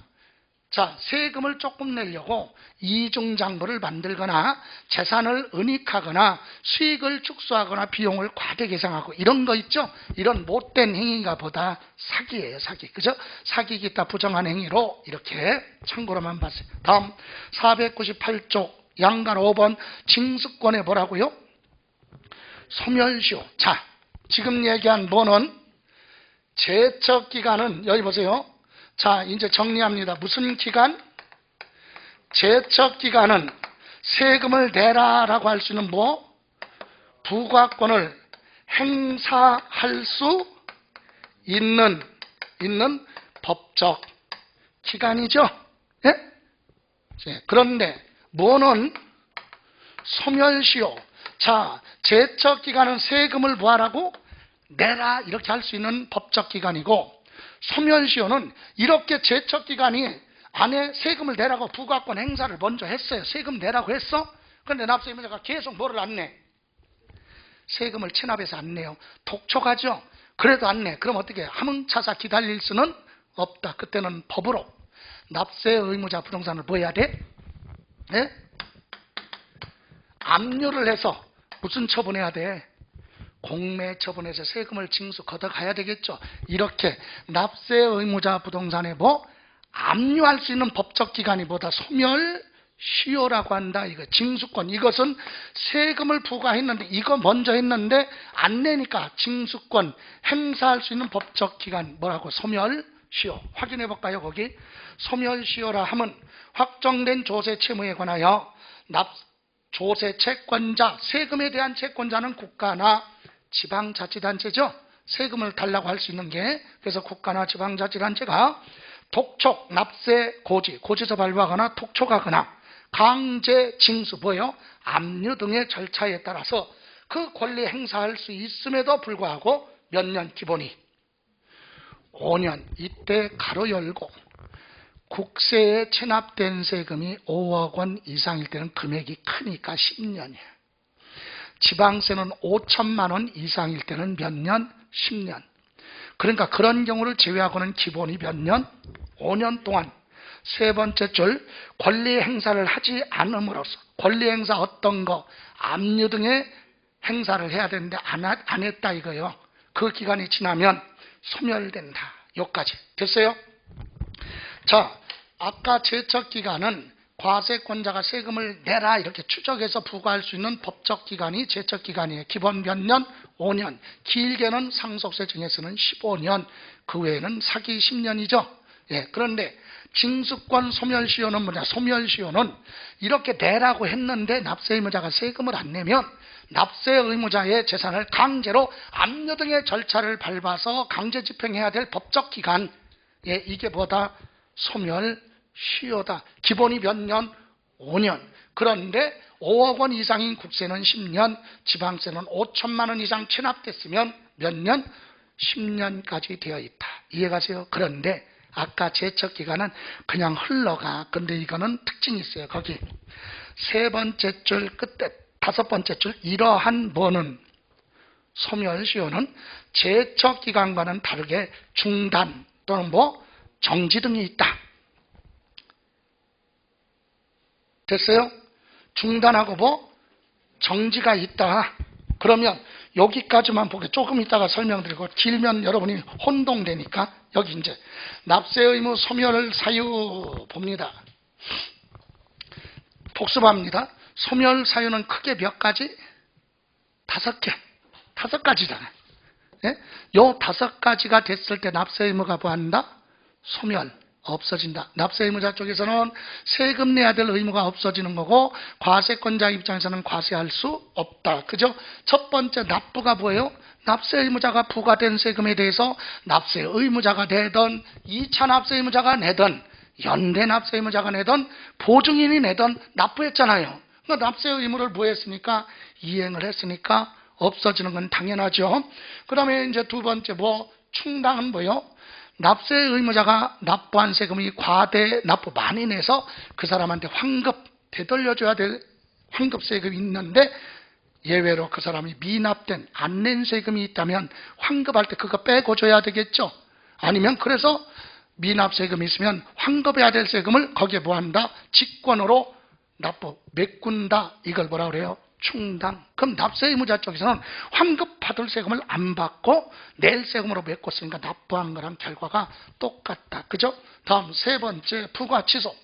자, 세금을 조금 내려고 이중장부를 만들거나 재산을 은닉하거나 수익을 축소하거나 비용을 과대 계상하고 이런 거 있죠. 이런 못된 행위가 보다 사기예요. 사기. 그죠? 사기 기타 부정한 행위로 이렇게 참고로만 봤어요. 다음 498쪽 양간 5번 징수권에 뭐라고요? 소멸시효. 자, 지금 얘기한 뭐는 제척기간은 여기 보세요. 자, 이제 정리합니다. 무슨 기간? 제척기간은 세금을 내라라고 할 수 있는 뭐? 부과권을 행사할 수 있는 법적 기간이죠. 예? 그런데 뭐는 소멸시효. 자, 제척기간은 세금을 뭐하라고? 내라 이렇게 할 수 있는 법적 기간이고, 소멸시효는 이렇게 제척기간이 안에 세금을 내라고 부과권 행사를 먼저 했어요. 세금 내라고 했어? 그런데 납세의무자가 계속 뭐를 안 내? 세금을 체납해서 안 내요. 독촉하죠. 그래도 안 내. 그럼 어떻게 함흥차사 기다릴 수는 없다. 그때는 법으로 납세의무자 부동산을 뭐 해야 돼? 네? 압류를 해서 무슨 처분해야 돼? 공매 처분해서 세금을 징수 걷어가야 되겠죠. 이렇게 납세 의무자 부동산에 뭐 압류할 수 있는 법적 기간이 뭐다? 소멸시효라고 한다. 이거 징수권. 이것은 세금을 부과했는데 이거 먼저 했는데 안 내니까 징수권 행사할 수 있는 법적 기간 뭐라고? 소멸시효. 확인해 볼까요? 거기 소멸시효라 하면 확정된 조세 채무에 관하여 조세 채권자, 세금에 대한 채권자는 국가나 지방자치단체죠. 세금을 달라고 할 수 있는 게, 그래서 국가나 지방자치단체가 독촉, 납세, 고지서 발부하거나 독촉하거나 강제 징수, 뭐예요? 압류 등의 절차에 따라서 그 권리 행사할 수 있음에도 불구하고 몇 년 기본이? 5년. 이때 가로 열고 국세에 체납된 세금이 5억 원 이상일 때는 금액이 크니까 10년이에요. 지방세는 5천만 원 이상일 때는 몇 년? 10년. 그러니까 그런 경우를 제외하고는 기본이 몇 년? 5년 동안. 세 번째 줄, 권리 행사를 하지 않음으로써, 권리 행사 어떤 거, 압류 등의 행사를 해야 되는데 안 했다 이거요. 그 기간이 지나면 소멸된다. 여기까지. 됐어요? 자, 아까 제척기간은 과세권자가 세금을 내라 이렇게 추적해서 부과할 수 있는 법적 기간이 제척기간이에요. 기본 몇 년? 5년. 길게는 상속세 증에서는 15년. 그 외에는 사기 10년이죠. 예, 그런데 징수권 소멸시효는 뭐냐? 소멸시효는 이렇게 내라고 했는데 납세의무자가 세금을 안 내면 납세의무자의 재산을 강제로 압류 등의 절차를 밟아서 강제 집행해야 될 법적 기간. 예, 이게 뭐다? 소멸시효다. 기본이 몇 년? 5년. 그런데 5억 원 이상인 국세는 10년, 지방세는 5천만 원 이상 체납됐으면 몇 년? 10년까지 되어 있다. 이해가세요? 그런데 아까 제척기간은 그냥 흘러가. 근데 이거는 특징이 있어요. 거기 세 번째 줄 끝에 다섯 번째 줄, 이러한 뭐는? 소멸시효는 제척기간과는 다르게 중단 또는 뭐 정지 등이 있다. 됐어요? 중단하고 뭐 정지가 있다. 그러면 여기까지만 보게. 조금 있다가 설명드리고, 길면 여러분이 혼동되니까 여기 이제 납세의무 소멸 사유 봅니다. 복습합니다. 소멸 사유는 크게 몇 가지? 5개. 5가지잖아요. 예? 요 5가지가 됐을 때 납세의무가 뭐한다? 소멸. 없어진다. 납세의무자 쪽에서는 세금 내야 될 의무가 없어지는 거고, 과세권자 입장에서는 과세할 수 없다. 그죠? 첫 번째 납부가 뭐예요? 납세의무자가 부과된 세금에 대해서 납세의무자가 내던, 2차 납세의무자가 내던, 연대 납세의무자가 내던, 보증인이 내던 납부했잖아요. 그러니까 납세의무를 뭐 했으니까? 이행을 했으니까 없어지는 건 당연하죠. 그 다음에 이제 두 번째 뭐 충당은 뭐예요? 납세 의무자가 납부한 세금이 과대 납부 많이 내서 그 사람한테 환급 되돌려줘야 될 환급세금이 있는데 예외로 그 사람이 미납된 안 낸 세금이 있다면 환급할 때 그거 빼고 줘야 되겠죠. 아니면 그래서 미납세금이 있으면 환급해야 될 세금을 거기에 뭐한다? 직권으로 메꾼다. 이걸 뭐라 그래요? 충당. 그럼 납세 의무자 쪽에서는 환급 받을 세금을 안 받고 낼 세금으로 메꿨으니까 납부한 거랑 결과가 똑같다. 그죠? 다음 세 번째 부과 취소.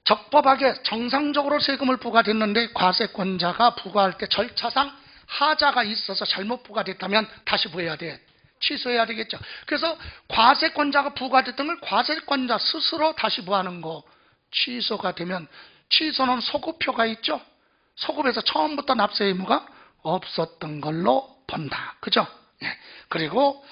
적법하게 정상적으로 세금을 부과됐는데 과세권자가 부과할 때 절차상 하자가 있어서 잘못 부과됐다면 다시 뭐 해야 돼? 취소해야 되겠죠. 그래서 과세권자가 부과됐던 걸 과세권자 스스로 다시 뭐 하는 거? 취소가 되면 취소는 소급표가 있죠. 소급에서 처음부터 납세 의무가 없었던 걸로 본다. 그죠? 예. 그리고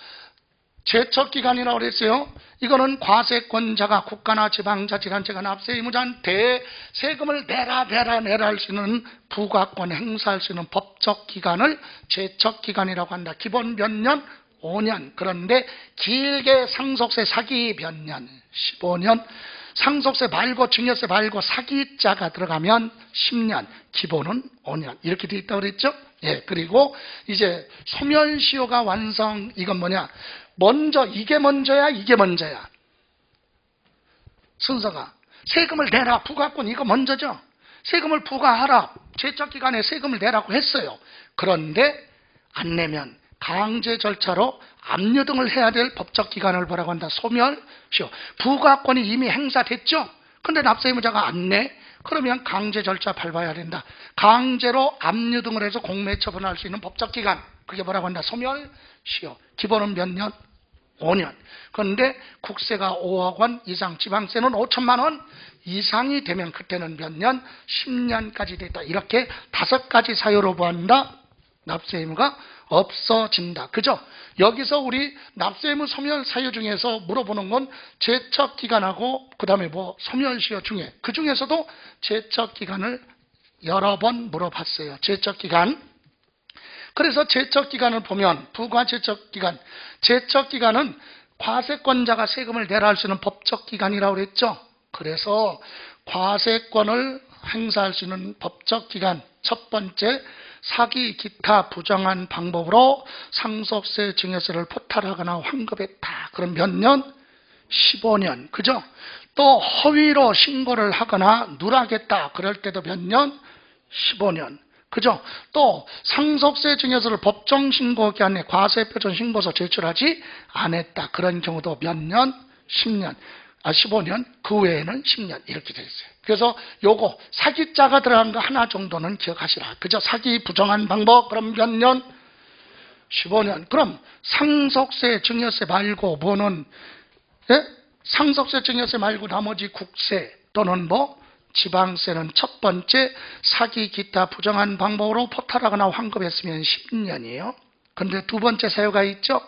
제척기간이라고 그랬어요. 이거는 과세권자가 국가나 지방자치단체가 납세 의무자한테 세금을 내라 할 수 있는 부과권 행사할 수 있는 법적 기간을 제척기간이라고 한다. 기본 몇 년? 5년. 그런데 길게 상속세 사기 몇 년? 15년. 상속세 말고 증여세 말고 사기자가 들어가면 10년, 기본은 5년 이렇게 돼 있다고 그랬죠? 예, 그리고 이제 소멸시효가 완성. 이건 뭐냐? 먼저 이게 먼저야 이게 먼저야? 순서가 세금을 내라 부과권 이거 먼저죠. 세금을 부과하라 제척기간에 세금을 내라고 했어요. 그런데 안 내면 강제 절차로 압류 등을 해야 될 법적 기간을 뭐라고 한다? 소멸시효. 부과권이 이미 행사됐죠? 근데 납세 의무자가 안 내? 그러면 강제 절차 밟아야 된다. 강제로 압류 등을 해서 공매 처분할 수 있는 법적 기간. 그게 뭐라고 한다? 소멸시효. 기본은 몇 년? 5년. 그런데 국세가 5억 원 이상, 지방세는 5천만 원 이상이 되면 그때는 몇 년? 10년까지 됐다. 이렇게 5가지 사유로 보한다. 납세 의무가 없어진다. 그죠? 여기서 우리 납세 의무 소멸 사유 중에서 물어보는 건 제척 기간하고 그 다음에 뭐 소멸시효 중에 그 중에서도 제척 기간을 여러 번 물어봤어요. 제척 기간. 그래서 제척 기간을 보면 부과 제척 기간. 제척 기간은 과세권자가 세금을 내라 할 수 있는 법적 기간이라고 그랬죠. 그래서 과세권을 행사할 수 있는 법적 기간 첫 번째 사기 기타 부정한 방법으로 상속세 증여세를 포탈하거나 환급했다. 그럼 몇 년? 15년. 그죠? 또 허위로 신고를 하거나 누락했다. 그럴 때도 몇 년? 15년. 그죠? 또 상속세 증여세를 법정 신고 기간에 과세표준 신고서 제출하지 않았다. 그런 경우도 몇 년? 10년. 15년, 그 외에는 10년 이렇게 되어 있어요. 그래서 요거 사기자가 들어간 거 하나 정도는 기억하시라. 그죠? 사기 부정한 방법 그럼 몇 년? 15년. 그럼 상속세 증여세 말고 뭐는 상속세 증여세 말고 나머지 국세 또는 뭐 지방세는 첫 번째 사기 기타 부정한 방법으로 포탈하거나 환급했으면 10년이에요. 그런데 두 번째 사유가 있죠.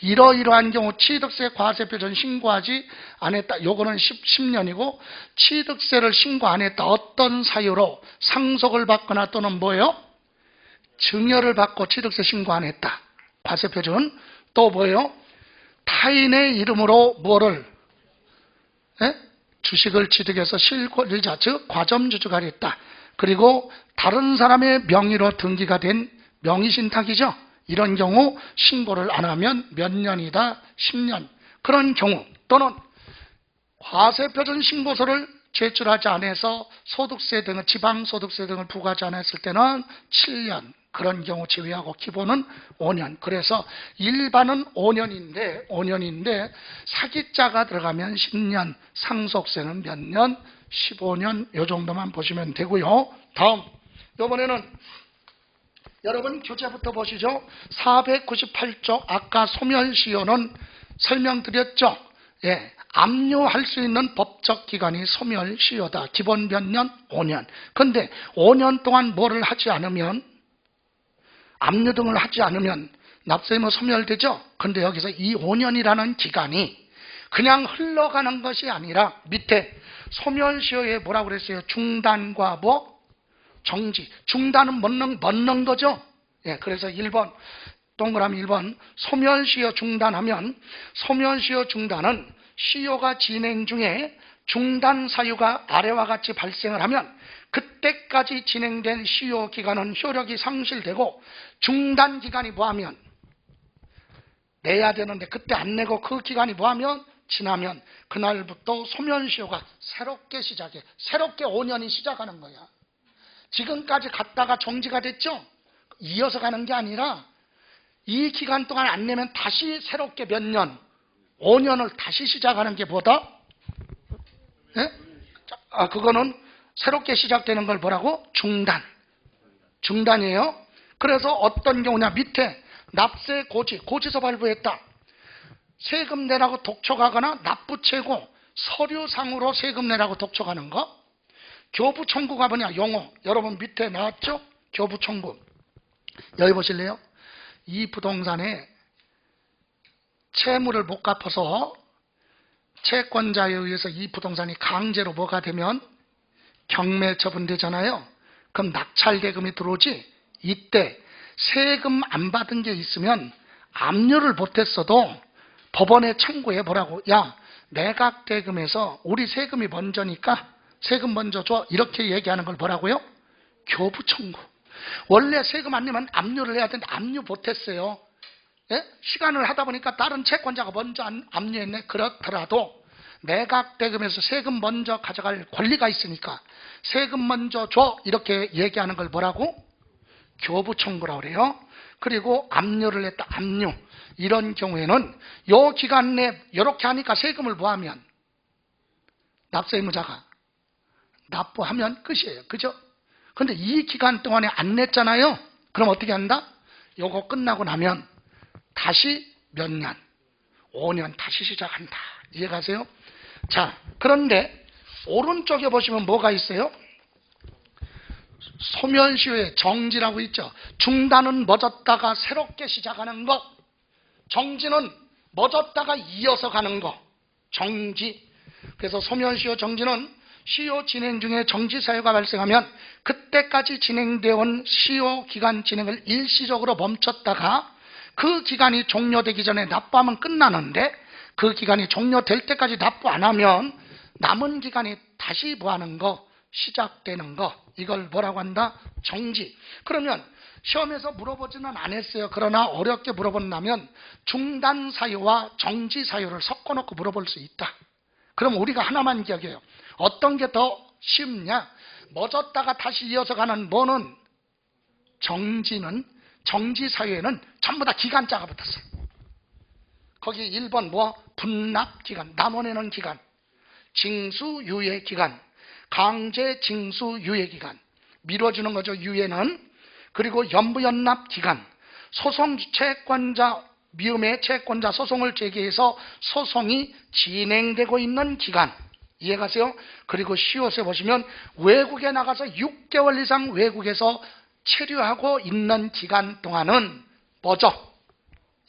이러이러한 경우 취득세 과세표준 신고하지 않았다. 요거는 10년이고 취득세를 신고 안 했다. 어떤 사유로 상속을 받거나 또는 뭐예요? 증여를 받고 취득세 신고 안 했다. 과세표준. 또 뭐예요? 타인의 이름으로 뭐를 주식을 취득해서 실권자 즉 과점주주가 됐다. 그리고 다른 사람의 명의로 등기가 된 명의신탁이죠. 이런 경우 신고를 안 하면 몇 년이다? 10년. 그런 경우 또는 과세표준 신고서를 제출하지 않아서 소득세 등을 지방소득세 등을 부과하지 않았을 때는 7년. 그런 경우 제외하고 기본은 5년. 그래서 일반은 5년인데 사기자가 들어가면 10년, 상속세는 몇 년? 15년. 요 정도만 보시면 되고요. 다음 이번에는 여러분 교재부터 보시죠. 498쪽 아까 소멸시효는 설명드렸죠. 예, 압류할 수 있는 법적 기간이 소멸시효다. 기본 몇 년? 5년. 그런데 5년 동안 뭐를 하지 않으면 압류 등을 하지 않으면 납세의무 소멸되죠. 그런데 여기서 이 5년이라는 기간이 그냥 흘러가는 것이 아니라 밑에 소멸시효에 뭐라고 그랬어요? 중단과 뭐? 정지. 중단은 멎는 거죠. 예, 그래서 1번, 동그라미 1번, 소멸시효 중단하면 소멸시효 중단은 시효가 진행 중에 중단 사유가 아래와 같이 발생을 하면 그때까지 진행된 시효 기간은 효력이 상실되고, 중단 기간이 뭐하면 내야 되는데 그때 안 내고 그 기간이 뭐하면 지나면 그날부터 소멸시효가 새롭게 시작해. 새롭게 5년이 시작하는 거야. 지금까지 갔다가 정지가 됐죠? 이어서 가는 게 아니라 이 기간 동안 안 내면 다시 새롭게 몇 년, 5년을 다시 시작하는 게 뭐다? 예? 그거는 새롭게 시작되는 걸 뭐라고? 중단. 중단이에요. 그래서 어떤 경우냐, 밑에 납세 고지서 발부했다. 세금 내라고 독촉하거나 납부채고 서류상으로 세금 내라고 독촉하는 거. 교부 청구가 뭐냐? 용어. 여러분 밑에 나왔죠? 교부 청구. 여기 보실래요? 이 부동산에 채무를 못 갚아서 채권자에 의해서 이 부동산이 강제로 뭐가 되면 경매 처분되잖아요. 그럼 낙찰대금이 들어오지. 이때 세금 안 받은 게 있으면 압류를 못했어도 법원에 청구해 보라고. 야, 매각대금에서 우리 세금이 먼저니까 세금 먼저 줘. 이렇게 얘기하는 걸 뭐라고요? 교부 청구. 원래 세금 안 내면 압류를 해야 되는데 압류 못했어요. 예? 시간을 하다 보니까 다른 채권자가 먼저 압류했네. 그렇더라도 매각대금에서 세금 먼저 가져갈 권리가 있으니까 세금 먼저 줘. 이렇게 얘기하는 걸 뭐라고? 교부 청구라고 그래요. 그리고 압류를 했다. 압류. 이런 경우에는 요 기간 내 이렇게 하니까 세금을 뭐하면 납세의무자가 납부하면 끝이에요. 그죠? 근데 이 기간 동안에 안 냈잖아요. 그럼 어떻게 한다? 요거 끝나고 나면 다시 몇 년, 5년 다시 시작한다. 이해가세요? 자, 그런데 오른쪽에 보시면 뭐가 있어요? 소멸시효의 정지라고 있죠. 중단은 멎었다가 새롭게 시작하는 것, 정지는 멎었다가 이어서 가는 것, 정지. 그래서 소멸시효 정지는 시효 진행 중에 정지 사유가 발생하면 그때까지 진행되어 온 시효 기간 진행을 일시적으로 멈췄다가 그 기간이 종료되기 전에 납부하면 끝나는데, 그 기간이 종료될 때까지 납부 안 하면 남은 기간이 다시 뭐하는 거? 시작되는 거. 이걸 뭐라고 한다? 정지. 그러면 시험에서 물어보지는 않았어요. 그러나 어렵게 물어본다면 중단 사유와 정지 사유를 섞어놓고 물어볼 수 있다. 그럼 우리가 하나만 기억해요. 어떤 게 더 쉽냐? 멎었다가 다시 이어서 가는 뭐는? 정지는, 정지 사유에는 전부 다 기간자가 붙었어요. 거기 1번 뭐? 분납 기간, 남원에는 기간, 징수 유예 기간, 강제 징수 유예 기간, 미뤄주는 거죠. 유예는. 그리고 연부연납 기간, 소송 채권자 미음의 채권자 소송을 제기해서 소송이 진행되고 있는 기간. 이해가세요? 그리고 시옷에 보시면 외국에 나가서 6개월 이상 외국에서 체류하고 있는 기간 동안은 뭐죠?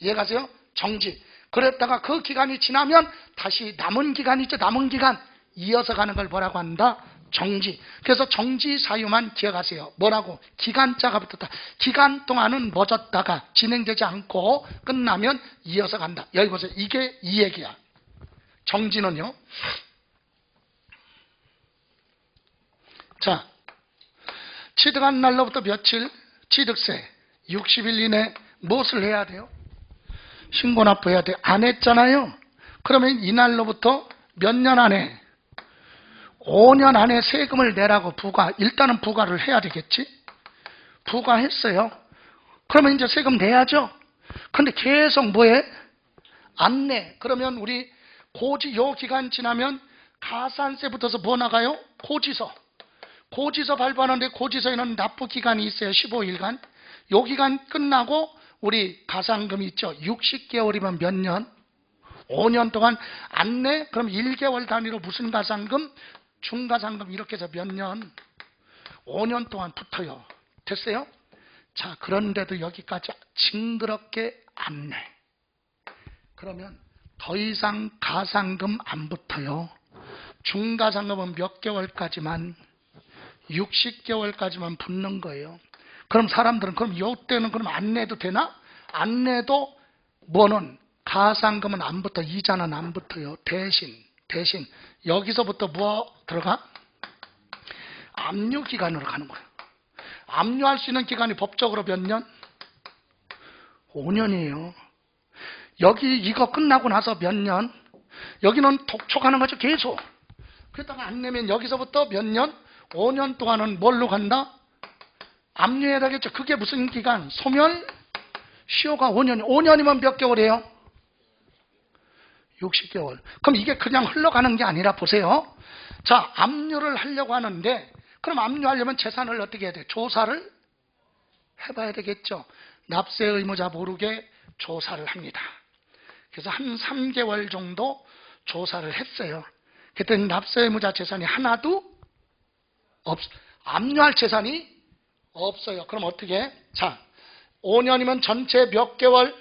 이해가세요? 정지. 그랬다가 그 기간이 지나면 다시 남은 기간 있죠? 남은 기간 이어서 가는 걸 뭐라고 한다? 정지. 그래서 정지 사유만 기억하세요. 뭐라고? 기간자가 붙었다. 기간 동안은 멎었다가 진행되지 않고 끝나면 이어서 간다. 여기 보세요. 이게 이 얘기야. 정지는요. 자, 취득한 날로부터 며칠? 취득세 60일 이내 무엇을 해야 돼요? 신고 납부해야 돼요. 안 했잖아요. 그러면 이날로부터 몇 년 안에? 5년 안에 세금을 내라고 일단은 부과를 해야 되겠지? 부과했어요. 그러면 이제 세금 내야죠? 근데 계속 뭐해? 안 내. 그러면 우리 요 기간 지나면 가산세 붙어서 뭐 나가요? 고지서. 고지서 발부하는데 고지서에는 납부 기간이 있어요. 15일간. 요 기간 끝나고 우리 가산금이 있죠. 60개월이면 몇 년? 5년 동안 안 내? 그럼 1개월 단위로 무슨 가산금? 중가산금 이렇게 해서 몇 년? 5년 동안 붙어요. 됐어요? 자, 그런데도 여기까지 징그럽게 안 내. 그러면 더 이상 가산금 안 붙어요. 중가산금은 몇 개월까지만? 60개월까지만 붙는 거예요. 그럼 사람들은 그럼 요때는 그럼 안 내도 되나? 안 내도 뭐는 가산금은 안 붙어. 이자는 안 붙어요. 대신 대신 여기서부터 뭐 들어가? 압류 기간으로 가는 거예요. 압류할 수 있는 기간이 법적으로 몇 년? 5년이에요. 여기 이거 끝나고 나서 몇 년? 여기는 독촉하는 거죠. 계속. 그러다가 안 내면 여기서부터 몇 년? 5년 동안은 뭘로 간다? 압류해야 되겠죠. 그게 무슨 기간? 소멸? 시효가 5년이. 5년이면 몇 개월이에요? 60개월. 그럼 이게 그냥 흘러가는 게 아니라 보세요. 자, 압류를 하려고 하는데 그럼 압류하려면 재산을 어떻게 해야 돼? 조사를 해봐야 되겠죠. 납세 의무자 모르게 조사를 합니다. 그래서 한 3개월 정도 조사를 했어요. 그랬더니 납세 의무자 재산이 하나도 압류할 재산이 없어요. 그럼 어떻게 해? 자, 5년이면 전체 몇 개월?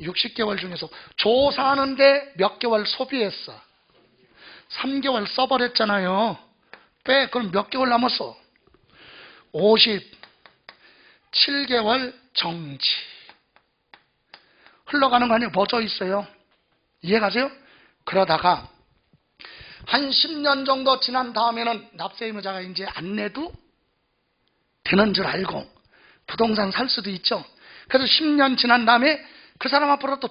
60개월 중에서 조사하는데 몇 개월 소비했어? 3개월 써버렸잖아요. 빼. 그럼 몇 개월 남았어? 57개월 정지. 흘러가는 거 아니에요? 멎어 있어요. 이해가세요? 그러다가 한 10년 정도 지난 다음에는 납세 의무자가 이제 안 내도 되는 줄 알고 부동산 살 수도 있죠. 그래서 10년 지난 다음에 그 사람 앞으로 또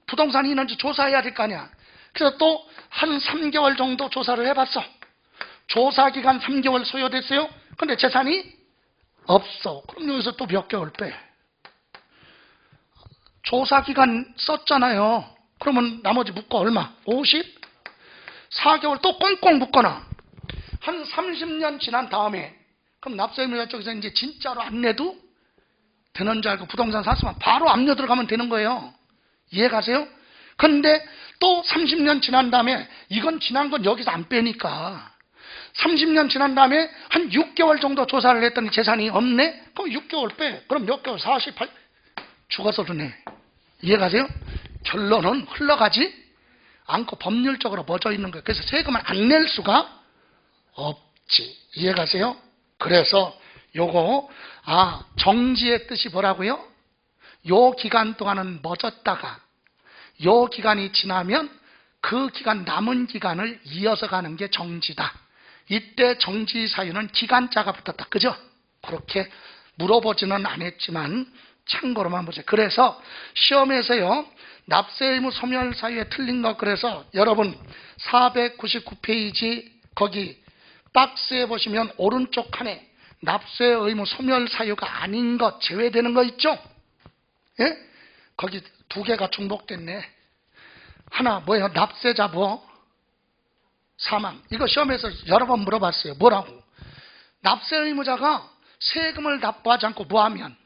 부동산이 있는지 조사해야 될 거 아니야. 그래서 또 한 3개월 정도 조사를 해봤어. 조사 기간 3개월 소요됐어요. 근데 재산이 없어. 그럼 여기서 또 몇 개월 빼. 조사 기간 썼잖아요. 그러면 나머지 묶어 얼마? 54개월 또 꽁꽁 묶거나 한 30년 지난 다음에 그럼 납세의무자 쪽에서 이제 진짜로 안 내도 되는 줄 알고 부동산 샀으면 바로 압류 들어가면 되는 거예요. 이해가세요? 그런데 또 30년 지난 다음에 이건 지난 건 여기서 안 빼니까 30년 지난 다음에 한 6개월 정도 조사를 했더니 재산이 없네? 그럼 6개월 빼. 그럼 몇 개월? 48. 죽어서도 내. 이해가세요? 결론은 흘러가지 않고 법률적으로 멎어 있는 거예요. 그래서 세금을 안 낼 수가 없지. 이해가세요? 그래서 요거 정지의 뜻이 뭐라고요? 요 기간 동안은 멎었다가 요 기간이 지나면 그 기간 남은 기간을 이어서 가는 게 정지다. 이때 정지 사유는 기간자가 붙었다. 그죠? 그렇게 물어보지는 않았지만 참고로만 보세요. 그래서 시험에서요. 납세의무 소멸 사유에 틀린 거 그래서 여러분 499페이지 거기 박스에 보시면 오른쪽 칸에 납세의무 소멸 사유가 아닌 것 제외되는 거 있죠? 예? 거기 두 개가 중복됐네. 하나 뭐예요? 납세자 뭐? 사망. 이거 시험에서 여러 번 물어봤어요. 뭐라고? 납세의무자가 세금을 납부하지 않고 뭐하면?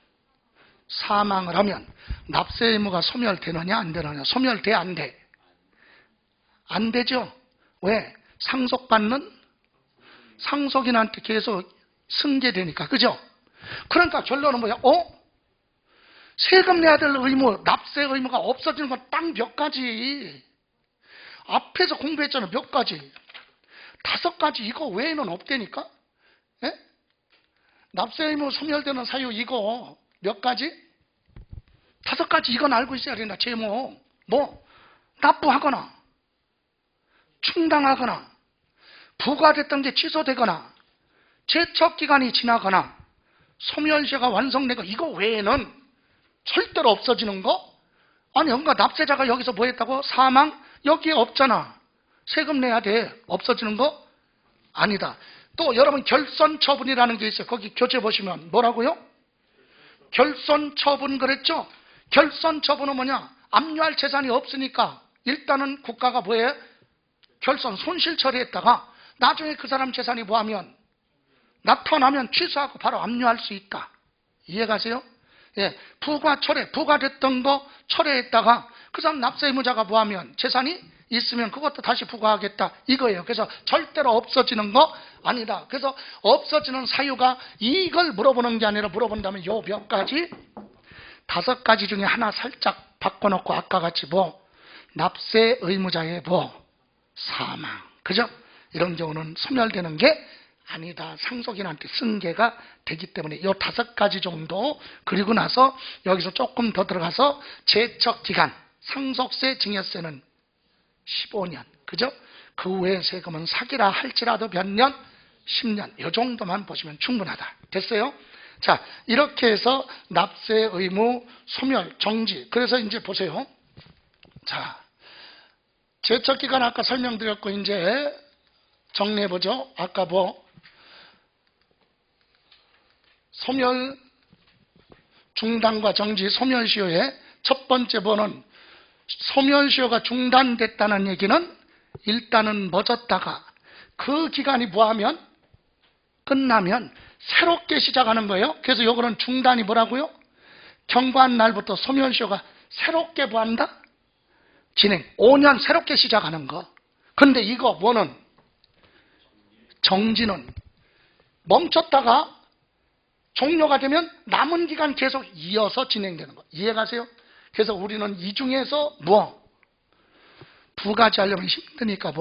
사망을 하면 납세의무가 소멸되느냐 안 되느냐? 소멸돼 안 돼? 안 되죠? 왜? 상속받는 상속인한테 계속 승계되니까. 그죠? 그러니까 결론은 뭐야? 세금 내야 될 의무, 납세 의무가 없어지는 건 딱 몇 가지. 앞에서 공부했잖아. 몇 가지. 5가지. 이거 외에는 없다니까. 예? 납세 의무 소멸되는 사유 이거 몇 가지? 5가지. 이건 알고 있어야 된다. 제목. 뭐? 납부하거나 충당하거나 부과됐던 게 취소되거나 제척기간이 지나거나 소멸시효가 완성되고 이거 외에는 절대로 없어지는 거? 아니 그러니까 납세자가 여기서 뭐 했다고? 사망? 여기에 없잖아. 세금 내야 돼. 없어지는 거? 아니다. 또 여러분 결손처분이라는 게 있어요. 거기 교재 보시면 뭐라고요? 결손처분 그랬죠? 결손처분은 뭐냐? 압류할 재산이 없으니까 일단은 국가가 뭐해? 결손 손실 처리했다가 나중에 그 사람 재산이 뭐하면 나타나면 취소하고 바로 압류할 수 있다. 이해가세요? 예, 부과 철회, 부과됐던 거 철회했다가 그 사람 납세의무자가 뭐하면 재산이 있으면 그것도 다시 부과하겠다 이거예요. 그래서 절대로 없어지는 거 아니다. 그래서 없어지는 사유가 이걸 물어보는 게 아니라 물어본다면 요 몇 가지? 5가지 중에 하나 살짝 바꿔놓고 아까 같이 뭐 납세의무자의 뭐 사망, 그죠? 이런 경우는 소멸되는 게 아니다. 상속인한테 승계가 되기 때문에 이 5가지 정도. 그리고 나서 여기서 조금 더 들어가서 제척기간 상속세 증여세는 15년. 그죠? 그 후에 세금은 사기라 할지라도 몇 년? 10년. 이 정도만 보시면 충분하다. 됐어요? 자, 이렇게 해서 납세 의무, 소멸, 정지. 그래서 이제 보세요. 자, 제척기간 아까 설명드렸고, 이제 정리해보죠. 아까 소멸, 중단과 정지, 소멸시효의 첫 번째 보는 소멸시효가 중단됐다는 얘기는 일단은 멎었다가 그 기간이 뭐하면 끝나면 새롭게 시작하는 거예요. 그래서 요거는 중단이 뭐라고요? 경과한 날부터 소멸시효가 새롭게 뭐한다? 진행. 5년 새롭게 시작하는 거. 근데 이거 뭐는 정지는 멈췄다가 종료가 되면 남은 기간 계속 이어서 진행되는 거. 이해가세요? 그래서 우리는 이 중에서 두 가지 하려면 힘드니까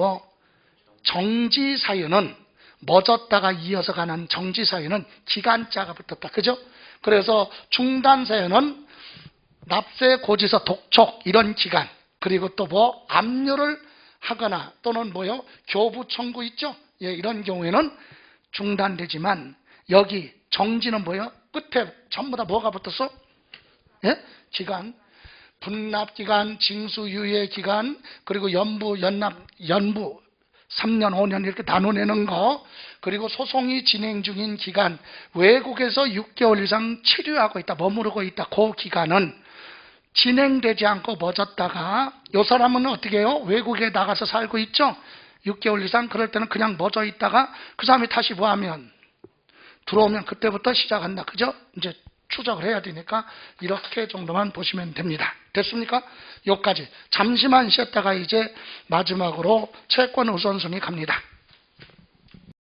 정지 사유는 멎었다가 이어서 가는 정지 사유는 기간자가 붙었다. 그죠? 그래서 중단 사유는 납세, 고지서, 독촉 이런 기간, 그리고 또 압류를 하거나 또는 교부 청구 있죠? 예, 이런 경우에는 중단되지만 여기 정지는 끝에 전부 다 뭐가 붙었어? 예? 기간. 분납기간, 징수유예 기간, 그리고 연부 3년, 5년 이렇게 나눠내는 거, 그리고 소송이 진행 중인 기간, 외국에서 6개월 이상 체류하고 있다, 머무르고 있다, 그 기간은 진행되지 않고 멎었다가, 이 사람은 어떻게 해요? 외국에 나가서 살고 있죠? 6개월 이상, 그럴 때는 그냥 멎어 있다가 그 사람이 다시 들어오면 그때부터 시작한다. 그죠? 이제 추적을 해야 되니까 이렇게 정도만 보시면 됩니다. 됐습니까? 여기까지. 잠시만 쉬었다가 이제 마지막으로 채권 우선순위 갑니다.